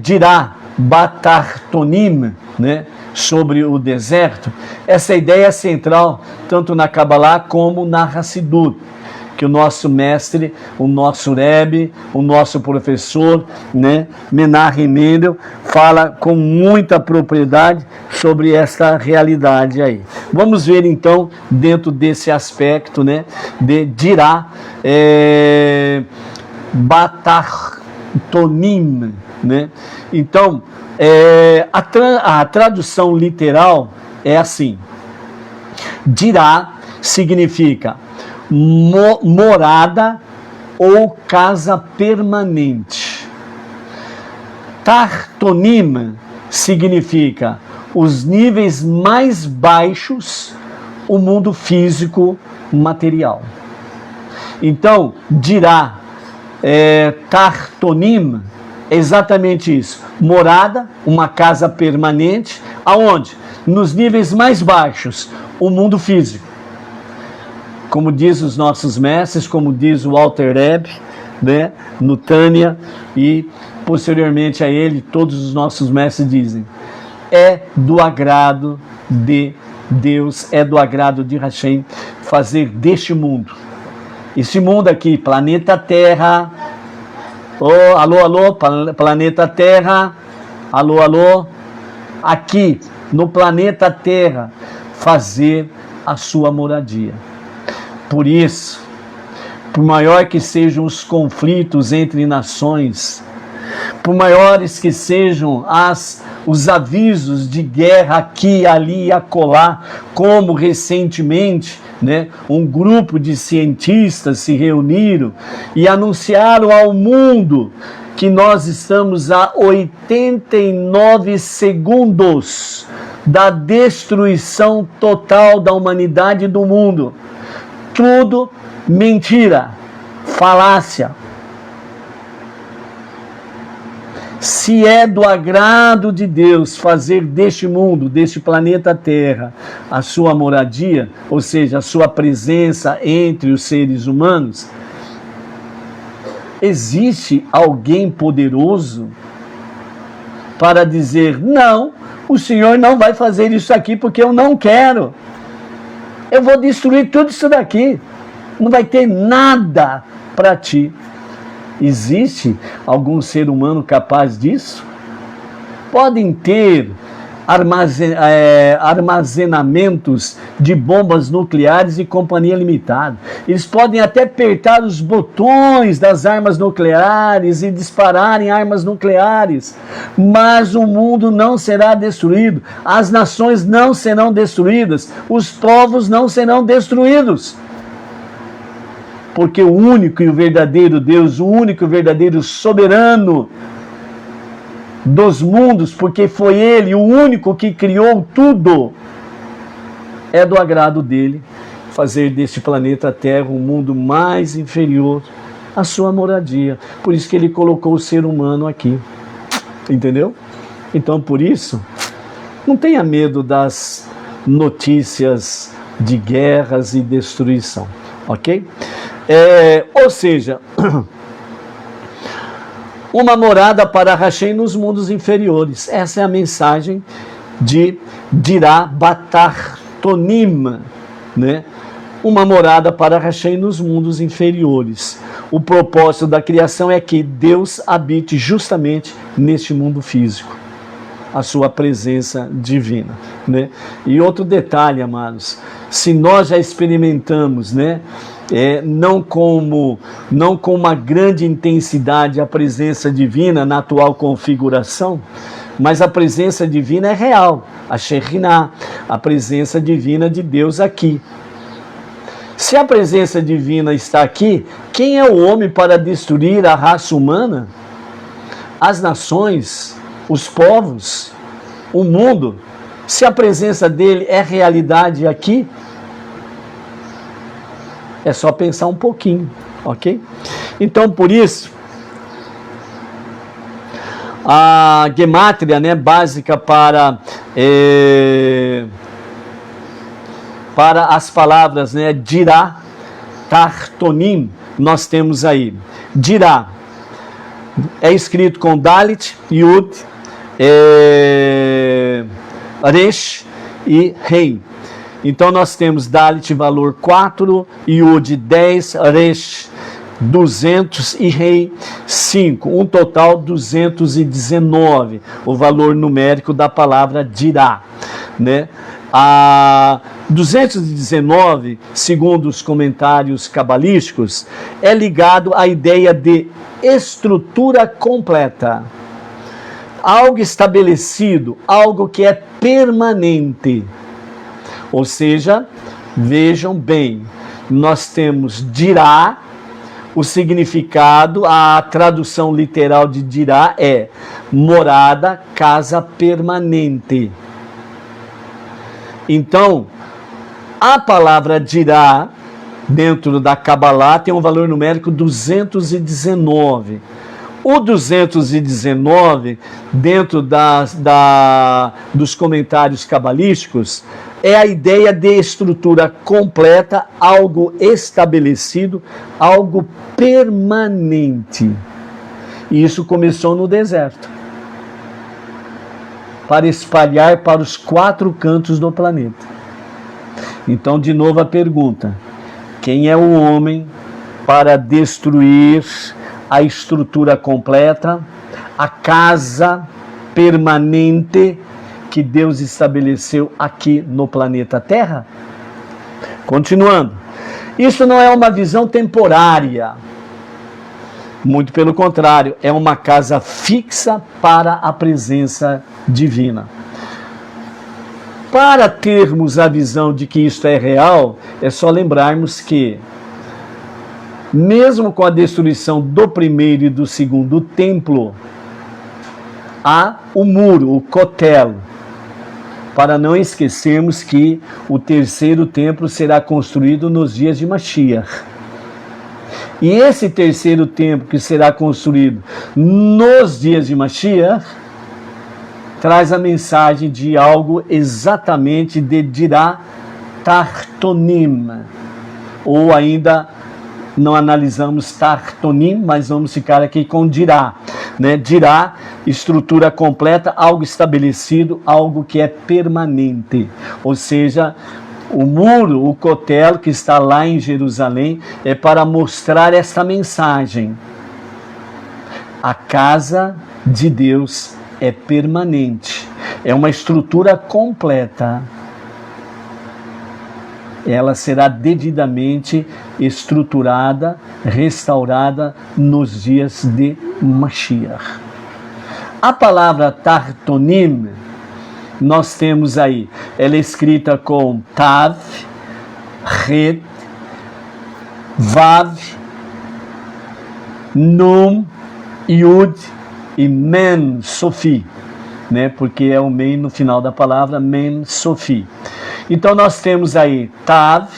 dirá Batartonim, né, sobre o deserto, essa ideia é central, tanto na Kabbalah como na Hassidut, que o nosso mestre, o nosso Rebbe, o nosso professor, né, Menachem Mendel, fala com muita propriedade sobre esta realidade aí. Vamos ver então, dentro desse aspecto, né, de dirá Batartonim, né? Então, a tradução literal é assim: dirá significa morada ou casa permanente. Tartonim significa os níveis mais baixos, o mundo físico material. Então, dirá Tartonim é exatamente isso: morada, uma casa permanente, aonde? Nos níveis mais baixos, o mundo físico. Como diz os nossos mestres, como diz o Alter Rebbe, né, no Tânia, e posteriormente a ele, todos os nossos mestres dizem: é do agrado de Deus, é do agrado de Hashem fazer deste mundo, esse mundo aqui, planeta Terra, alô, planeta Terra, alô, aqui no planeta Terra, fazer a sua moradia. Por isso, por maior que sejam os conflitos entre nações, por maiores que sejam os avisos de guerra aqui, ali e acolá, como recentemente, né, um grupo de cientistas se reuniram e anunciaram ao mundo que nós estamos a 89 segundos da destruição total da humanidade e do mundo. Tudo mentira, falácia. Se é do agrado de Deus fazer deste mundo, deste planeta Terra, a sua moradia, ou seja, a sua presença entre os seres humanos, existe alguém poderoso para dizer: não, o Senhor não vai fazer isso aqui porque eu não quero. Eu vou destruir tudo isso daqui. Não vai ter nada para ti. Existe algum ser humano capaz disso? Podem ter armazenamentos de bombas nucleares e companhia limitada. Eles podem até apertar os botões das armas nucleares e dispararem armas nucleares, mas o mundo não será destruído, as nações não serão destruídas, os povos não serão destruídos. Porque o único e o verdadeiro Deus, o único e o verdadeiro soberano dos mundos, porque foi Ele o único que criou tudo, é do agrado dele fazer deste planeta Terra um mundo mais inferior à sua moradia. Por isso que Ele colocou o ser humano aqui. Entendeu? Então, por isso, não tenha medo das notícias de guerras e destruição. Ok? Ou seja, uma morada para Hashem nos mundos inferiores. Essa é a mensagem de Dirá Batartonim, né? Uma morada para Hashem nos mundos inferiores. O propósito da criação é que Deus habite justamente neste mundo físico, a sua presença divina, né? E outro detalhe, amados, se nós já experimentamos, né, não com uma grande intensidade a presença divina na atual configuração, mas a presença divina é real, a Shekhinah, a presença divina de Deus aqui. Se a presença divina está aqui, quem é o homem para destruir a raça humana, as nações, os povos, o mundo? Se a presença dele é realidade aqui, é só pensar um pouquinho, ok? Então, por isso, a gemátria, né, básica para as palavras, né, Dirá Tartonim, nós temos aí. Dirá é escrito com Dalit, Yud, Resh e Rei. Então nós temos Dalit valor 4, Yud 10, Resh 200 e Rei 5. Um total 219, o valor numérico da palavra Dirá, né? A 219, segundo os comentários cabalísticos, é ligado à ideia de estrutura completa. Algo estabelecido, algo que é permanente. Ou seja, vejam bem, nós temos Dirá, o significado, a tradução literal de Dirá é morada, casa permanente. Então, a palavra Dirá, dentro da Kabbalah, tem um valor numérico 219. O 219, dentro dos comentários cabalísticos, é a ideia de estrutura completa, algo estabelecido, algo permanente. E isso começou no deserto, para espalhar para os 4 cantos do planeta. Então, de novo a pergunta: quem é o homem para destruir a estrutura completa, a casa permanente que Deus estabeleceu aqui no planeta Terra? Continuando, isso não é uma visão temporária, muito pelo contrário, é uma casa fixa para a presença divina. Para termos a visão de que isto é real, é só lembrarmos que, mesmo com a destruição do primeiro e do segundo templo, há o muro, o Kotel, para não esquecermos que o terceiro templo será construído nos dias de Mashiach. E esse terceiro templo que será construído nos dias de Mashiach traz a mensagem de algo exatamente de Dirá Tartonim, ou ainda não analisamos Tartonim, mas vamos ficar aqui com Dirá, né? Dirá, estrutura completa, algo estabelecido, algo que é permanente. Ou seja, o muro, o Kotel que está lá em Jerusalém, é para mostrar essa mensagem A casa de Deus é permanente, é uma estrutura completa. Ela será devidamente estruturada, restaurada nos dias de Mashiach. A palavra Tartonim, nós temos aí, ela é escrita com Tav, Het, Vav, Num, Yud e Men Sofi, né? Porque é o Men no final da palavra, Men Sofi. Então nós temos aí Tav,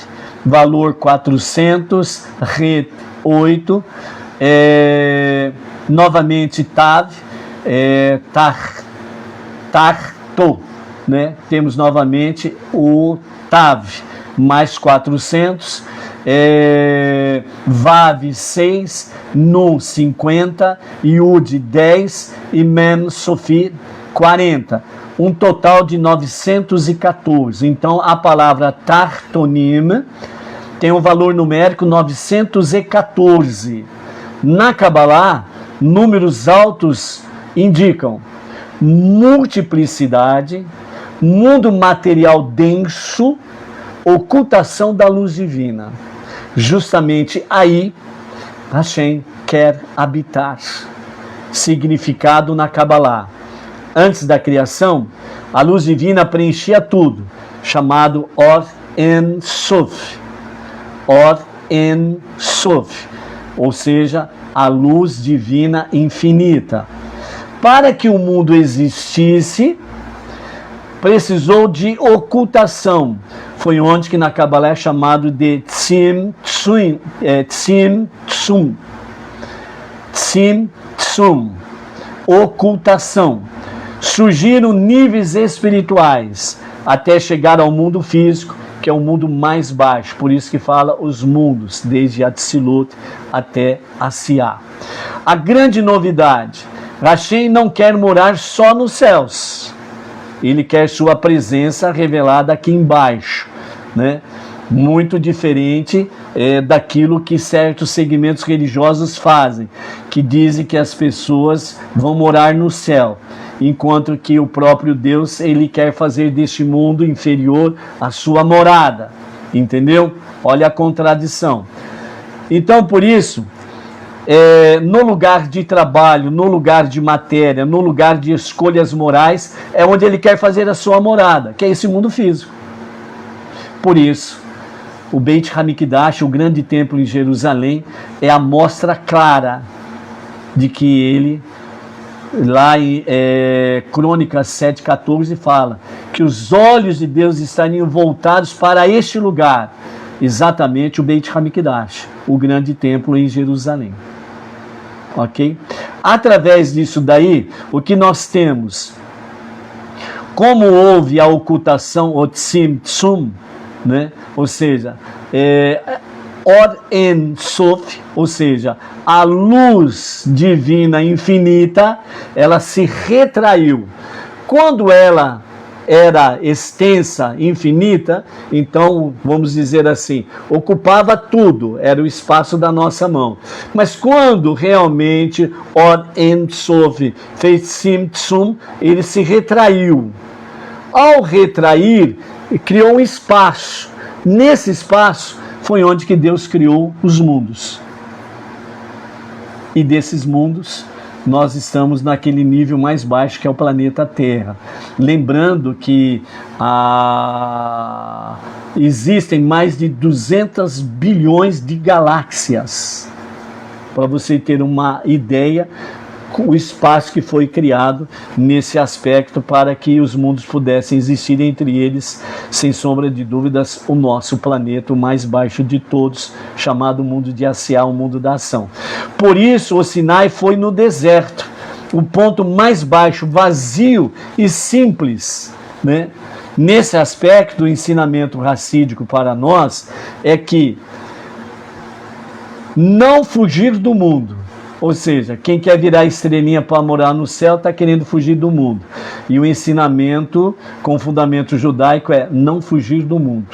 valor 400, Het 8, novamente Tav, Tarto, né? Temos novamente o Tav, mais 400, Vav 6, Nun 50, Yud 10 e Men Sofi 40. Um total de 914. Então, a palavra Tartonim tem um valor numérico 914. Na Kabbalah, números altos indicam multiplicidade, mundo material denso, ocultação da luz divina. Justamente aí, Hashem quer habitar. Significado na Kabbalah. Antes da criação, a luz divina preenchia tudo, chamado Or En Sof. Or En Sof, ou seja, a luz divina infinita. Para que o mundo existisse, precisou de ocultação. Foi onde que na Kabbalah é chamado de Tzim Tsum. Tzim Tsum. Ocultação. Surgiram níveis espirituais até chegar ao mundo físico, que é o mundo mais baixo. Por isso que fala os mundos, desde Atzilut até Asiá. A grande novidade, Hashem não quer morar só nos céus. Ele quer sua presença revelada aqui embaixo, né? Muito diferente daquilo que certos segmentos religiosos fazem, que dizem que as pessoas vão morar no céu, enquanto que o próprio Deus, ele quer fazer deste mundo inferior a sua morada, entendeu? Olha a contradição. Então, por isso, no lugar de trabalho, no lugar de matéria, no lugar de escolhas morais, é onde ele quer fazer a sua morada, que é esse mundo físico. Por isso, o Beit Hamikdash, o grande templo em Jerusalém, é a mostra clara de que ele, lá em Crônicas 7,14, fala que os olhos de Deus estariam voltados para este lugar, exatamente o Beit Hamikdash, o grande templo em Jerusalém. Ok? Através disso daí, o que nós temos? Como houve a ocultação, o Tzim Tsum, né? Ou seja, Or En Sof, ou seja, a luz divina infinita, ela se retraiu. Quando ela era extensa, infinita, então, vamos dizer assim, ocupava tudo, era o espaço da nossa mão. Mas quando realmente Or En Sof fez Tzim Tsum, ele se retraiu. Ao retrair, criou um espaço. Nesse espaço foi onde que Deus criou os mundos. E desses mundos, nós estamos naquele nível mais baixo que é o planeta Terra. Lembrando que existem mais de 200 bilhões de galáxias. Para você ter uma ideia, o espaço que foi criado nesse aspecto para que os mundos pudessem existir, entre eles, sem sombra de dúvidas, o nosso planeta, o mais baixo de todos, chamado mundo de Asiá, o mundo da ação. Por isso, o Sinai foi no deserto, o ponto mais baixo, vazio e simples, né? Nesse aspecto, o ensinamento racídico para nós é que não fugir do mundo, Ou seja, quem quer virar estrelinha para morar no céu está querendo fugir do mundo. E o ensinamento com fundamento judaico é não fugir do mundo.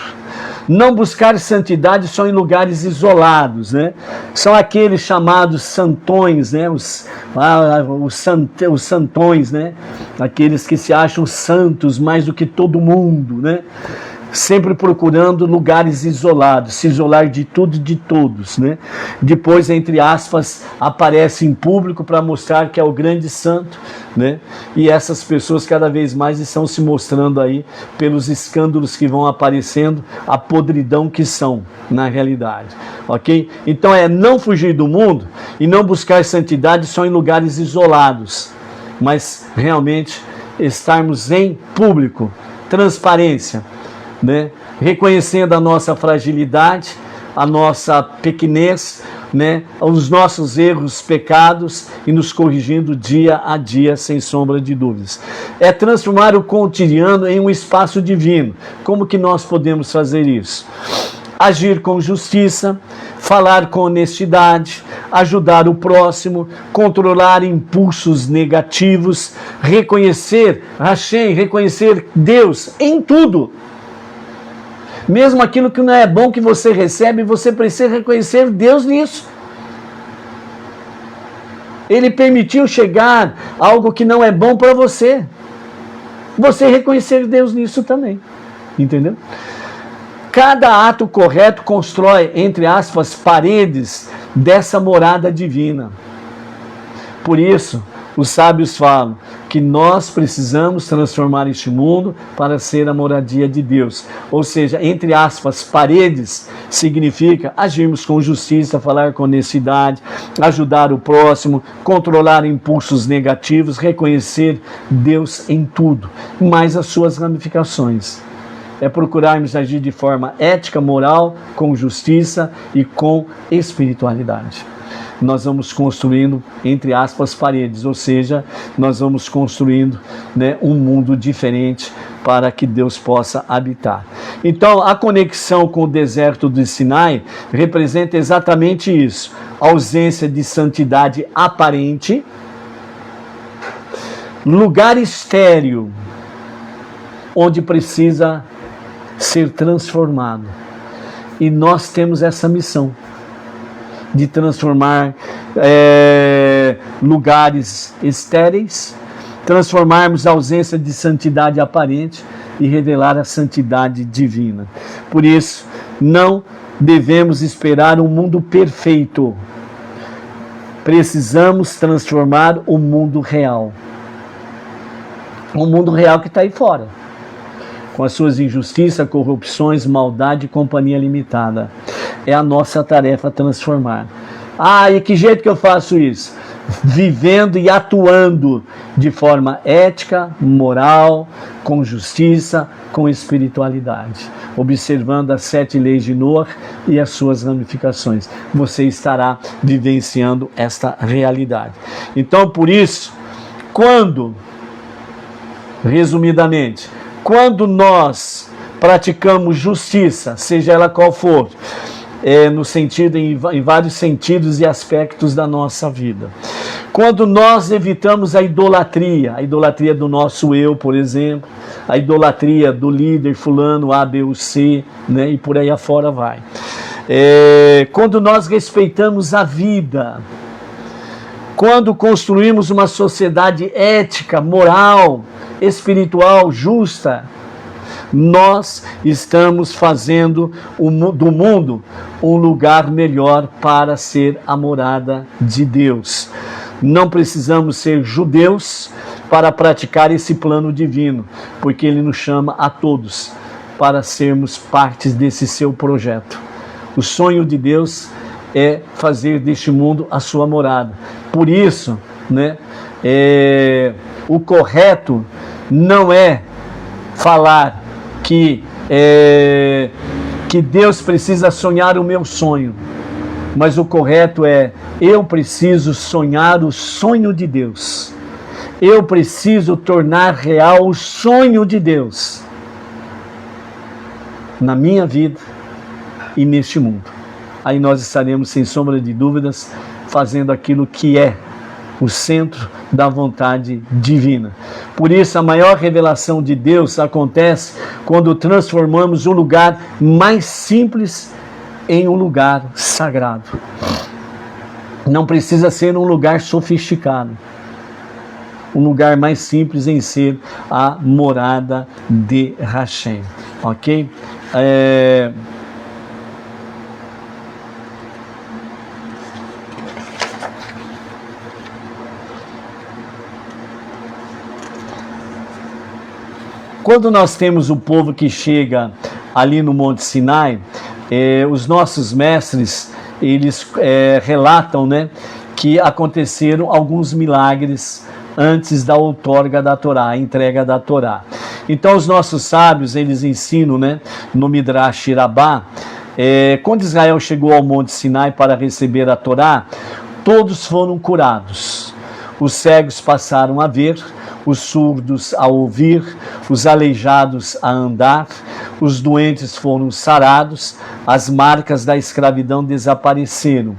Não buscar santidade só em lugares isolados, né? São aqueles chamados santões, né? Os santões, né? Aqueles que se acham santos mais do que todo mundo, né? Sempre procurando lugares isolados, se isolar de tudo e de todos, né? Depois, entre aspas, aparece em público para mostrar que é o grande santo, né? E essas pessoas cada vez mais estão se mostrando aí, pelos escândalos que vão aparecendo, a podridão que são, na realidade, ok? Então é não fugir do mundo e não buscar santidade só em lugares isolados, mas realmente estarmos em público, transparência, né? Reconhecendo a nossa fragilidade, a nossa pequenez, né? Os nossos erros, pecados e nos corrigindo dia a dia, sem sombra de dúvidas. É transformar o cotidiano em um espaço divino. Como que nós podemos fazer isso? Agir com justiça, falar com honestidade, ajudar o próximo, controlar impulsos negativos, reconhecer Hashem, reconhecer Deus em tudo. Mesmo aquilo que não é bom que você recebe, você precisa reconhecer Deus nisso. Ele permitiu chegar algo que não é bom para você. Você reconhecer Deus nisso também. Entendeu? Cada ato correto constrói, entre aspas, paredes dessa morada divina. Por isso, os sábios falam que nós precisamos transformar este mundo para ser a moradia de Deus. Ou seja, entre aspas, paredes significa agirmos com justiça, falar com honestidade, ajudar o próximo, controlar impulsos negativos, reconhecer Deus em tudo, mais as suas ramificações. É procurarmos agir de forma ética, moral, com justiça e com espiritualidade. Nós vamos construindo, entre aspas, paredes, ou seja, nós vamos construindo, né, um mundo diferente para que Deus possa habitar. Então, a conexão com o deserto do Sinai representa exatamente isso: ausência de santidade aparente, lugar estéril, onde precisa ser transformado. E nós temos essa missão de transformar lugares estéreis, transformarmos a ausência de santidade aparente e revelar a santidade divina. Por isso, não devemos esperar um mundo perfeito. Precisamos transformar o mundo real. O mundo real que está aí fora, com as suas injustiças, corrupções, maldade e companhia limitada. É a nossa tarefa transformar. E que jeito que eu faço isso? Vivendo e atuando de forma ética, moral, com justiça, com espiritualidade. Observando as 7 leis de Noah e as suas ramificações. Você estará vivenciando esta realidade. Então, por isso, resumidamente, quando nós praticamos justiça, seja ela qual for, no sentido, em vários sentidos e aspectos da nossa vida. Quando nós evitamos a idolatria do nosso eu, por exemplo, a idolatria do líder fulano, A, B ou C, né, e por aí afora vai. Quando nós respeitamos a vida, quando construímos uma sociedade ética, moral, espiritual, justa, nós estamos fazendo do mundo um lugar melhor para ser a morada de Deus. Não precisamos ser judeus para praticar esse plano divino, porque Ele nos chama a todos para sermos partes desse seu projeto. O sonho de Deus é fazer deste mundo a sua morada. Por isso, né, o correto não é falar que Deus precisa sonhar o meu sonho, mas o correto é: eu preciso sonhar o sonho de Deus, eu preciso tornar real o sonho de Deus na minha vida e neste mundo. Aí nós estaremos, sem sombra de dúvidas, fazendo aquilo que é o centro da vontade divina. Por isso, a maior revelação de Deus acontece quando transformamos o lugar mais simples em um lugar sagrado. Não precisa ser um lugar sofisticado. Um lugar mais simples em ser a morada de Hashem. Ok? Quando nós temos o povo que chega ali no Monte Sinai, os nossos mestres, eles relatam, né, que aconteceram alguns milagres antes da outorga da Torá, a entrega da Torá. Então os nossos sábios, eles ensinam, né, no Midrash Rabbah, quando Israel chegou ao Monte Sinai para receber a Torá, todos foram curados. Os cegos passaram a ver, os surdos a ouvir, os aleijados a andar, os doentes foram sarados, as marcas da escravidão desapareceram.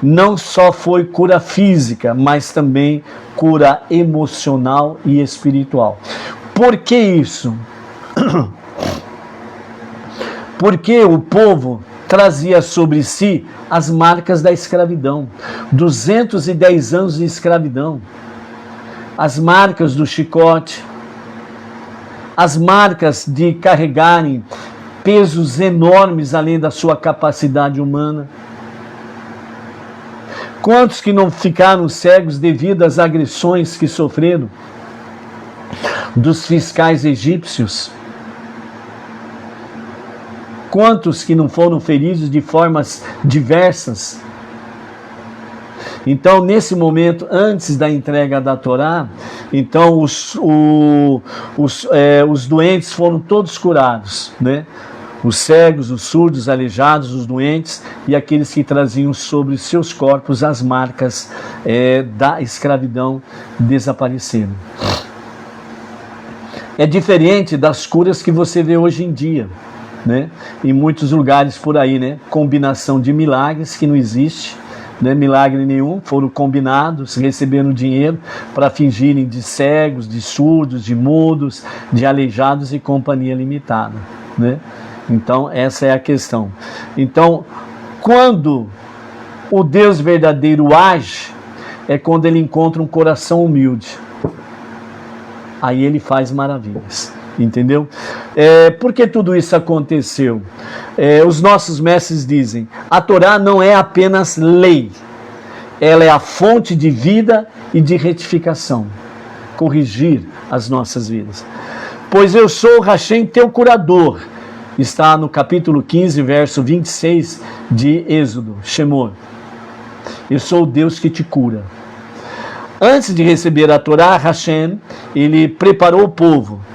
Não só foi cura física, mas também cura emocional e espiritual. Por que isso? Porque o povo trazia sobre si as marcas da escravidão. 210 anos de escravidão. As marcas do chicote, as marcas de carregarem pesos enormes além da sua capacidade humana. Quantos que não ficaram cegos devido às agressões que sofreram dos fiscais egípcios? Quantos que não foram feridos de formas diversas? Então, nesse momento, antes da entrega da Torá, então os doentes foram todos curados, né? Os cegos, os surdos, os aleijados, os doentes e aqueles que traziam sobre seus corpos as marcas da escravidão desapareceram. É diferente das curas que você vê hoje em dia, né? Em muitos lugares por aí, né? Combinação de milagres que não existe. Não é milagre nenhum, foram combinados, receberam dinheiro para fingirem de cegos, de surdos, de mudos, de aleijados e companhia limitada, né? Então, essa é a questão. Então, quando o Deus verdadeiro age, é quando ele encontra um coração humilde. Aí ele faz maravilhas. Entendeu? Por que tudo isso aconteceu? Os nossos mestres dizem: a Torá não é apenas lei, ela é a fonte de vida e de retificação, corrigir as nossas vidas. Pois eu sou Hashem, teu curador, está no capítulo 15, verso 26 de Êxodo, Shemot. Eu sou o Deus que te cura. Antes de receber a Torá, Hashem, ele preparou o povo.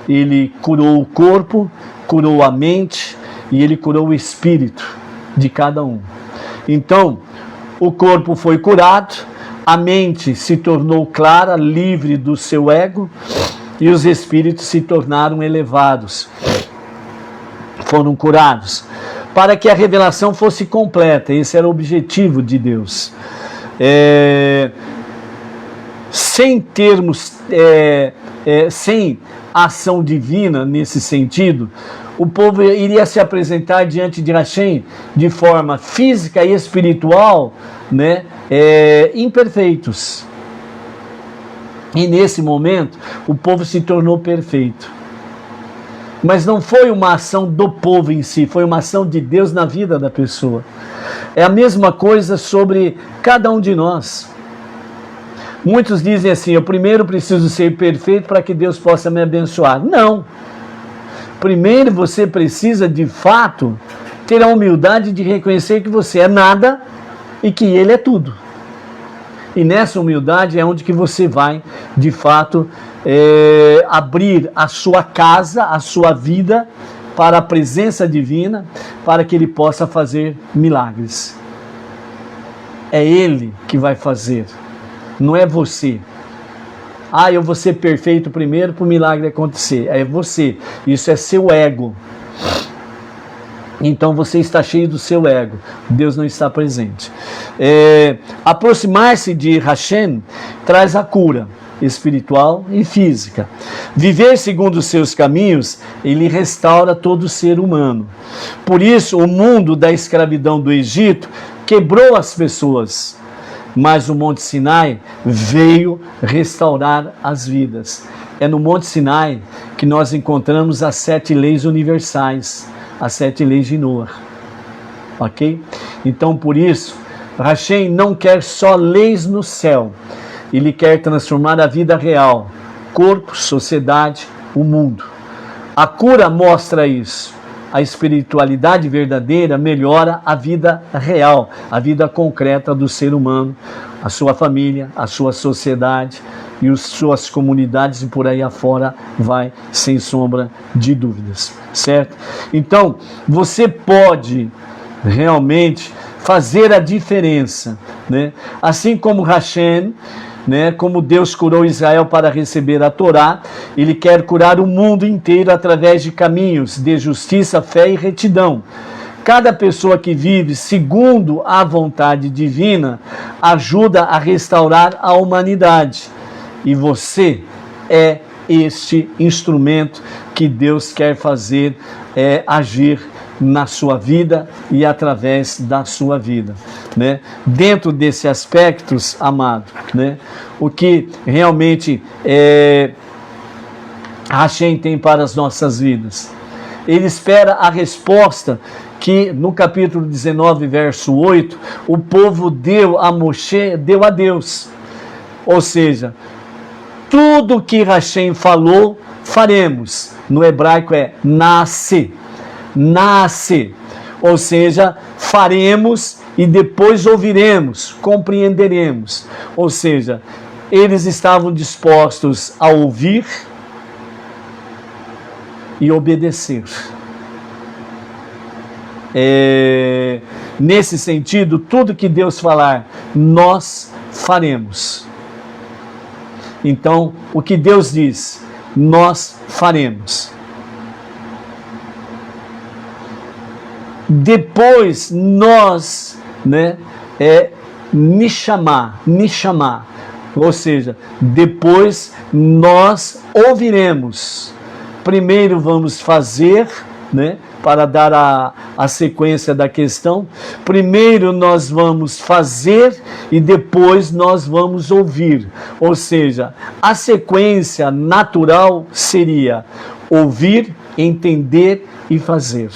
Ele curou o corpo, curou a mente e ele curou o espírito de cada um. Então, o corpo foi curado, a mente se tornou clara, livre do seu ego e os espíritos se tornaram elevados. Foram curados. Para que a revelação fosse completa, esse era o objetivo de Deus. Sem termos, sem ação divina nesse sentido, o povo iria se apresentar diante de Hashem de forma física e espiritual, né, imperfeitos. E nesse momento, o povo se tornou perfeito. Mas não foi uma ação do povo em si, foi uma ação de Deus na vida da pessoa. É a mesma coisa sobre cada um de nós. Muitos dizem assim: eu primeiro preciso ser perfeito para que Deus possa me abençoar. Não. Primeiro você precisa, de fato, ter a humildade de reconhecer que você é nada e que Ele é tudo. E nessa humildade é onde que você vai, de fato, abrir a sua casa, a sua vida, para a presença divina, para que Ele possa fazer milagres. É Ele que vai fazer. Não é você. Eu vou ser perfeito primeiro para o milagre acontecer. É você. Isso é seu ego. então você está cheio do seu ego. Deus não está presente. Aproximar-se de Hashem traz a cura espiritual e física. Viver segundo os seus caminhos, ele restaura todo ser humano. Por isso, o mundo da escravidão do Egito quebrou as pessoas, mas o Monte Sinai veio restaurar as vidas. É no Monte Sinai que nós encontramos as 7 leis universais, as 7 leis de Noah. Ok? Então, por isso, Hashem não quer só leis no céu. Ele quer transformar a vida real, corpo, sociedade, o mundo. A cura mostra isso. A espiritualidade verdadeira melhora a vida real, a vida concreta do ser humano, a sua família, a sua sociedade e as suas comunidades, e por aí afora vai, sem sombra de dúvidas, certo? Então, você pode realmente fazer a diferença, né? Assim como Hashem, né, como Deus curou Israel para receber a Torá, ele quer curar o mundo inteiro através de caminhos de justiça, fé e retidão. Cada pessoa que vive segundo a vontade divina ajuda a restaurar a humanidade. E você é este instrumento que Deus quer fazer agir na sua vida e através da sua vida, né? Dentro desses aspectos, amado, né? O que realmente Hashem tem para as nossas vidas. Ele espera a resposta que no capítulo 19, verso 8, o povo deu a Moshe, deu a Deus. Ou seja, tudo que Hashem falou, faremos. No hebraico é nasce. Nasce, ou seja, faremos e depois ouviremos, compreenderemos. Ou seja, eles estavam dispostos a ouvir e obedecer. Nesse sentido, tudo que Deus falar, nós faremos. Então, o que Deus diz, nós faremos. Depois nós, né, me chamar, ou seja, depois nós ouviremos. Primeiro vamos fazer, né, para dar a sequência da questão. Primeiro nós vamos fazer e depois nós vamos ouvir. Ou seja, a sequência natural seria ouvir, entender e fazer.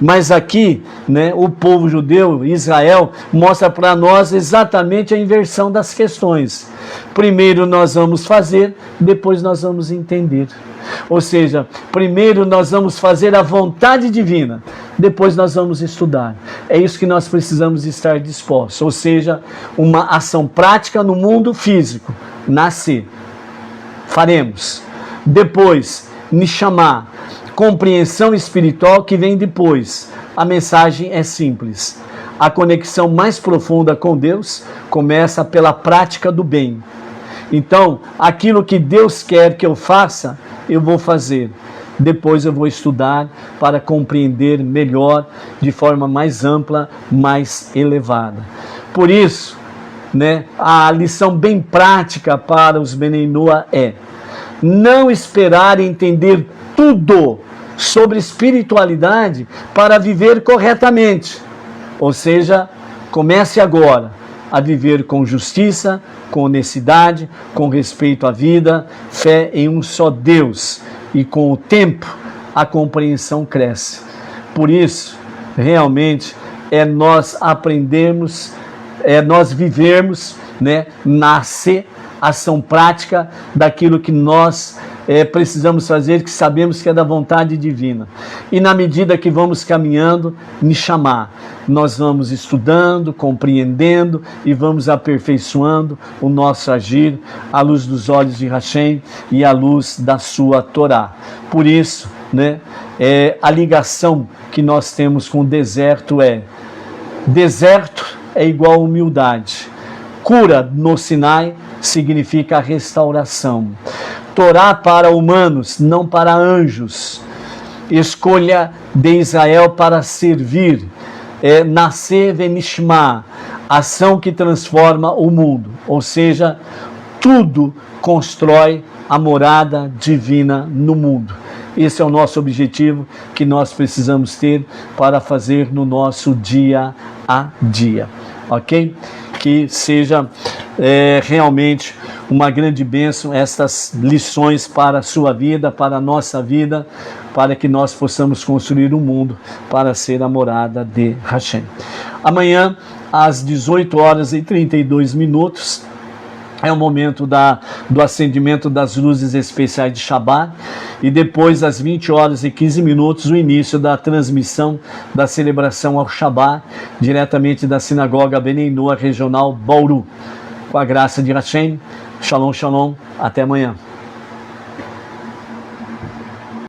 Mas aqui, né, o povo judeu, Israel, mostra para nós exatamente a inversão das questões. Primeiro nós vamos fazer, depois nós vamos entender. Ou seja, primeiro nós vamos fazer a vontade divina, depois nós vamos estudar. É isso que nós precisamos estar dispostos. Ou seja, uma ação prática no mundo físico. Nascer. Faremos. Depois, me chamar. Compreensão espiritual que vem depois. A mensagem é simples. A conexão mais profunda com Deus começa pela prática do bem. Então, aquilo que Deus quer que eu faça, eu vou fazer. Depois eu vou estudar para compreender melhor, de forma mais ampla, mais elevada. Por isso, né, a lição bem prática para os Benei Noah é não esperar entender tudo sobre espiritualidade para viver corretamente. Ou seja, comece agora a viver com justiça, com honestidade, com respeito à vida, fé em um só Deus. E com o tempo, a compreensão cresce. Por isso, realmente, nós aprendermos, nós vivermos, né, nascer, ação prática daquilo que nós precisamos fazer, que sabemos que é da vontade divina. E na medida que vamos caminhando, me chamar, nós vamos estudando, compreendendo e vamos aperfeiçoando o nosso agir à luz dos olhos de Hashem e à luz da sua Torá. Por isso, né, a ligação que nós temos com o deserto deserto é igual a humildade. Cura no Sinai significa restauração. Torá para humanos, não para anjos. escolha de Israel para servir, nascer venishma, ação que transforma o mundo, ou seja, tudo constrói a morada divina no mundo. Esse é o nosso objetivo que nós precisamos ter para fazer no nosso dia a dia, ok? Que seja realmente uma grande bênção estas lições para a sua vida, para a nossa vida, para que nós possamos construir um mundo para ser a morada de Hashem. Amanhã, às 18h32, é o momento do acendimento das luzes especiais de Shabbat, e depois, às 20h15, o início da transmissão da celebração ao Shabbat, diretamente da Sinagoga Benei Noa Regional Bauru. Com a graça de Hashem, Shalom, Shalom, até amanhã.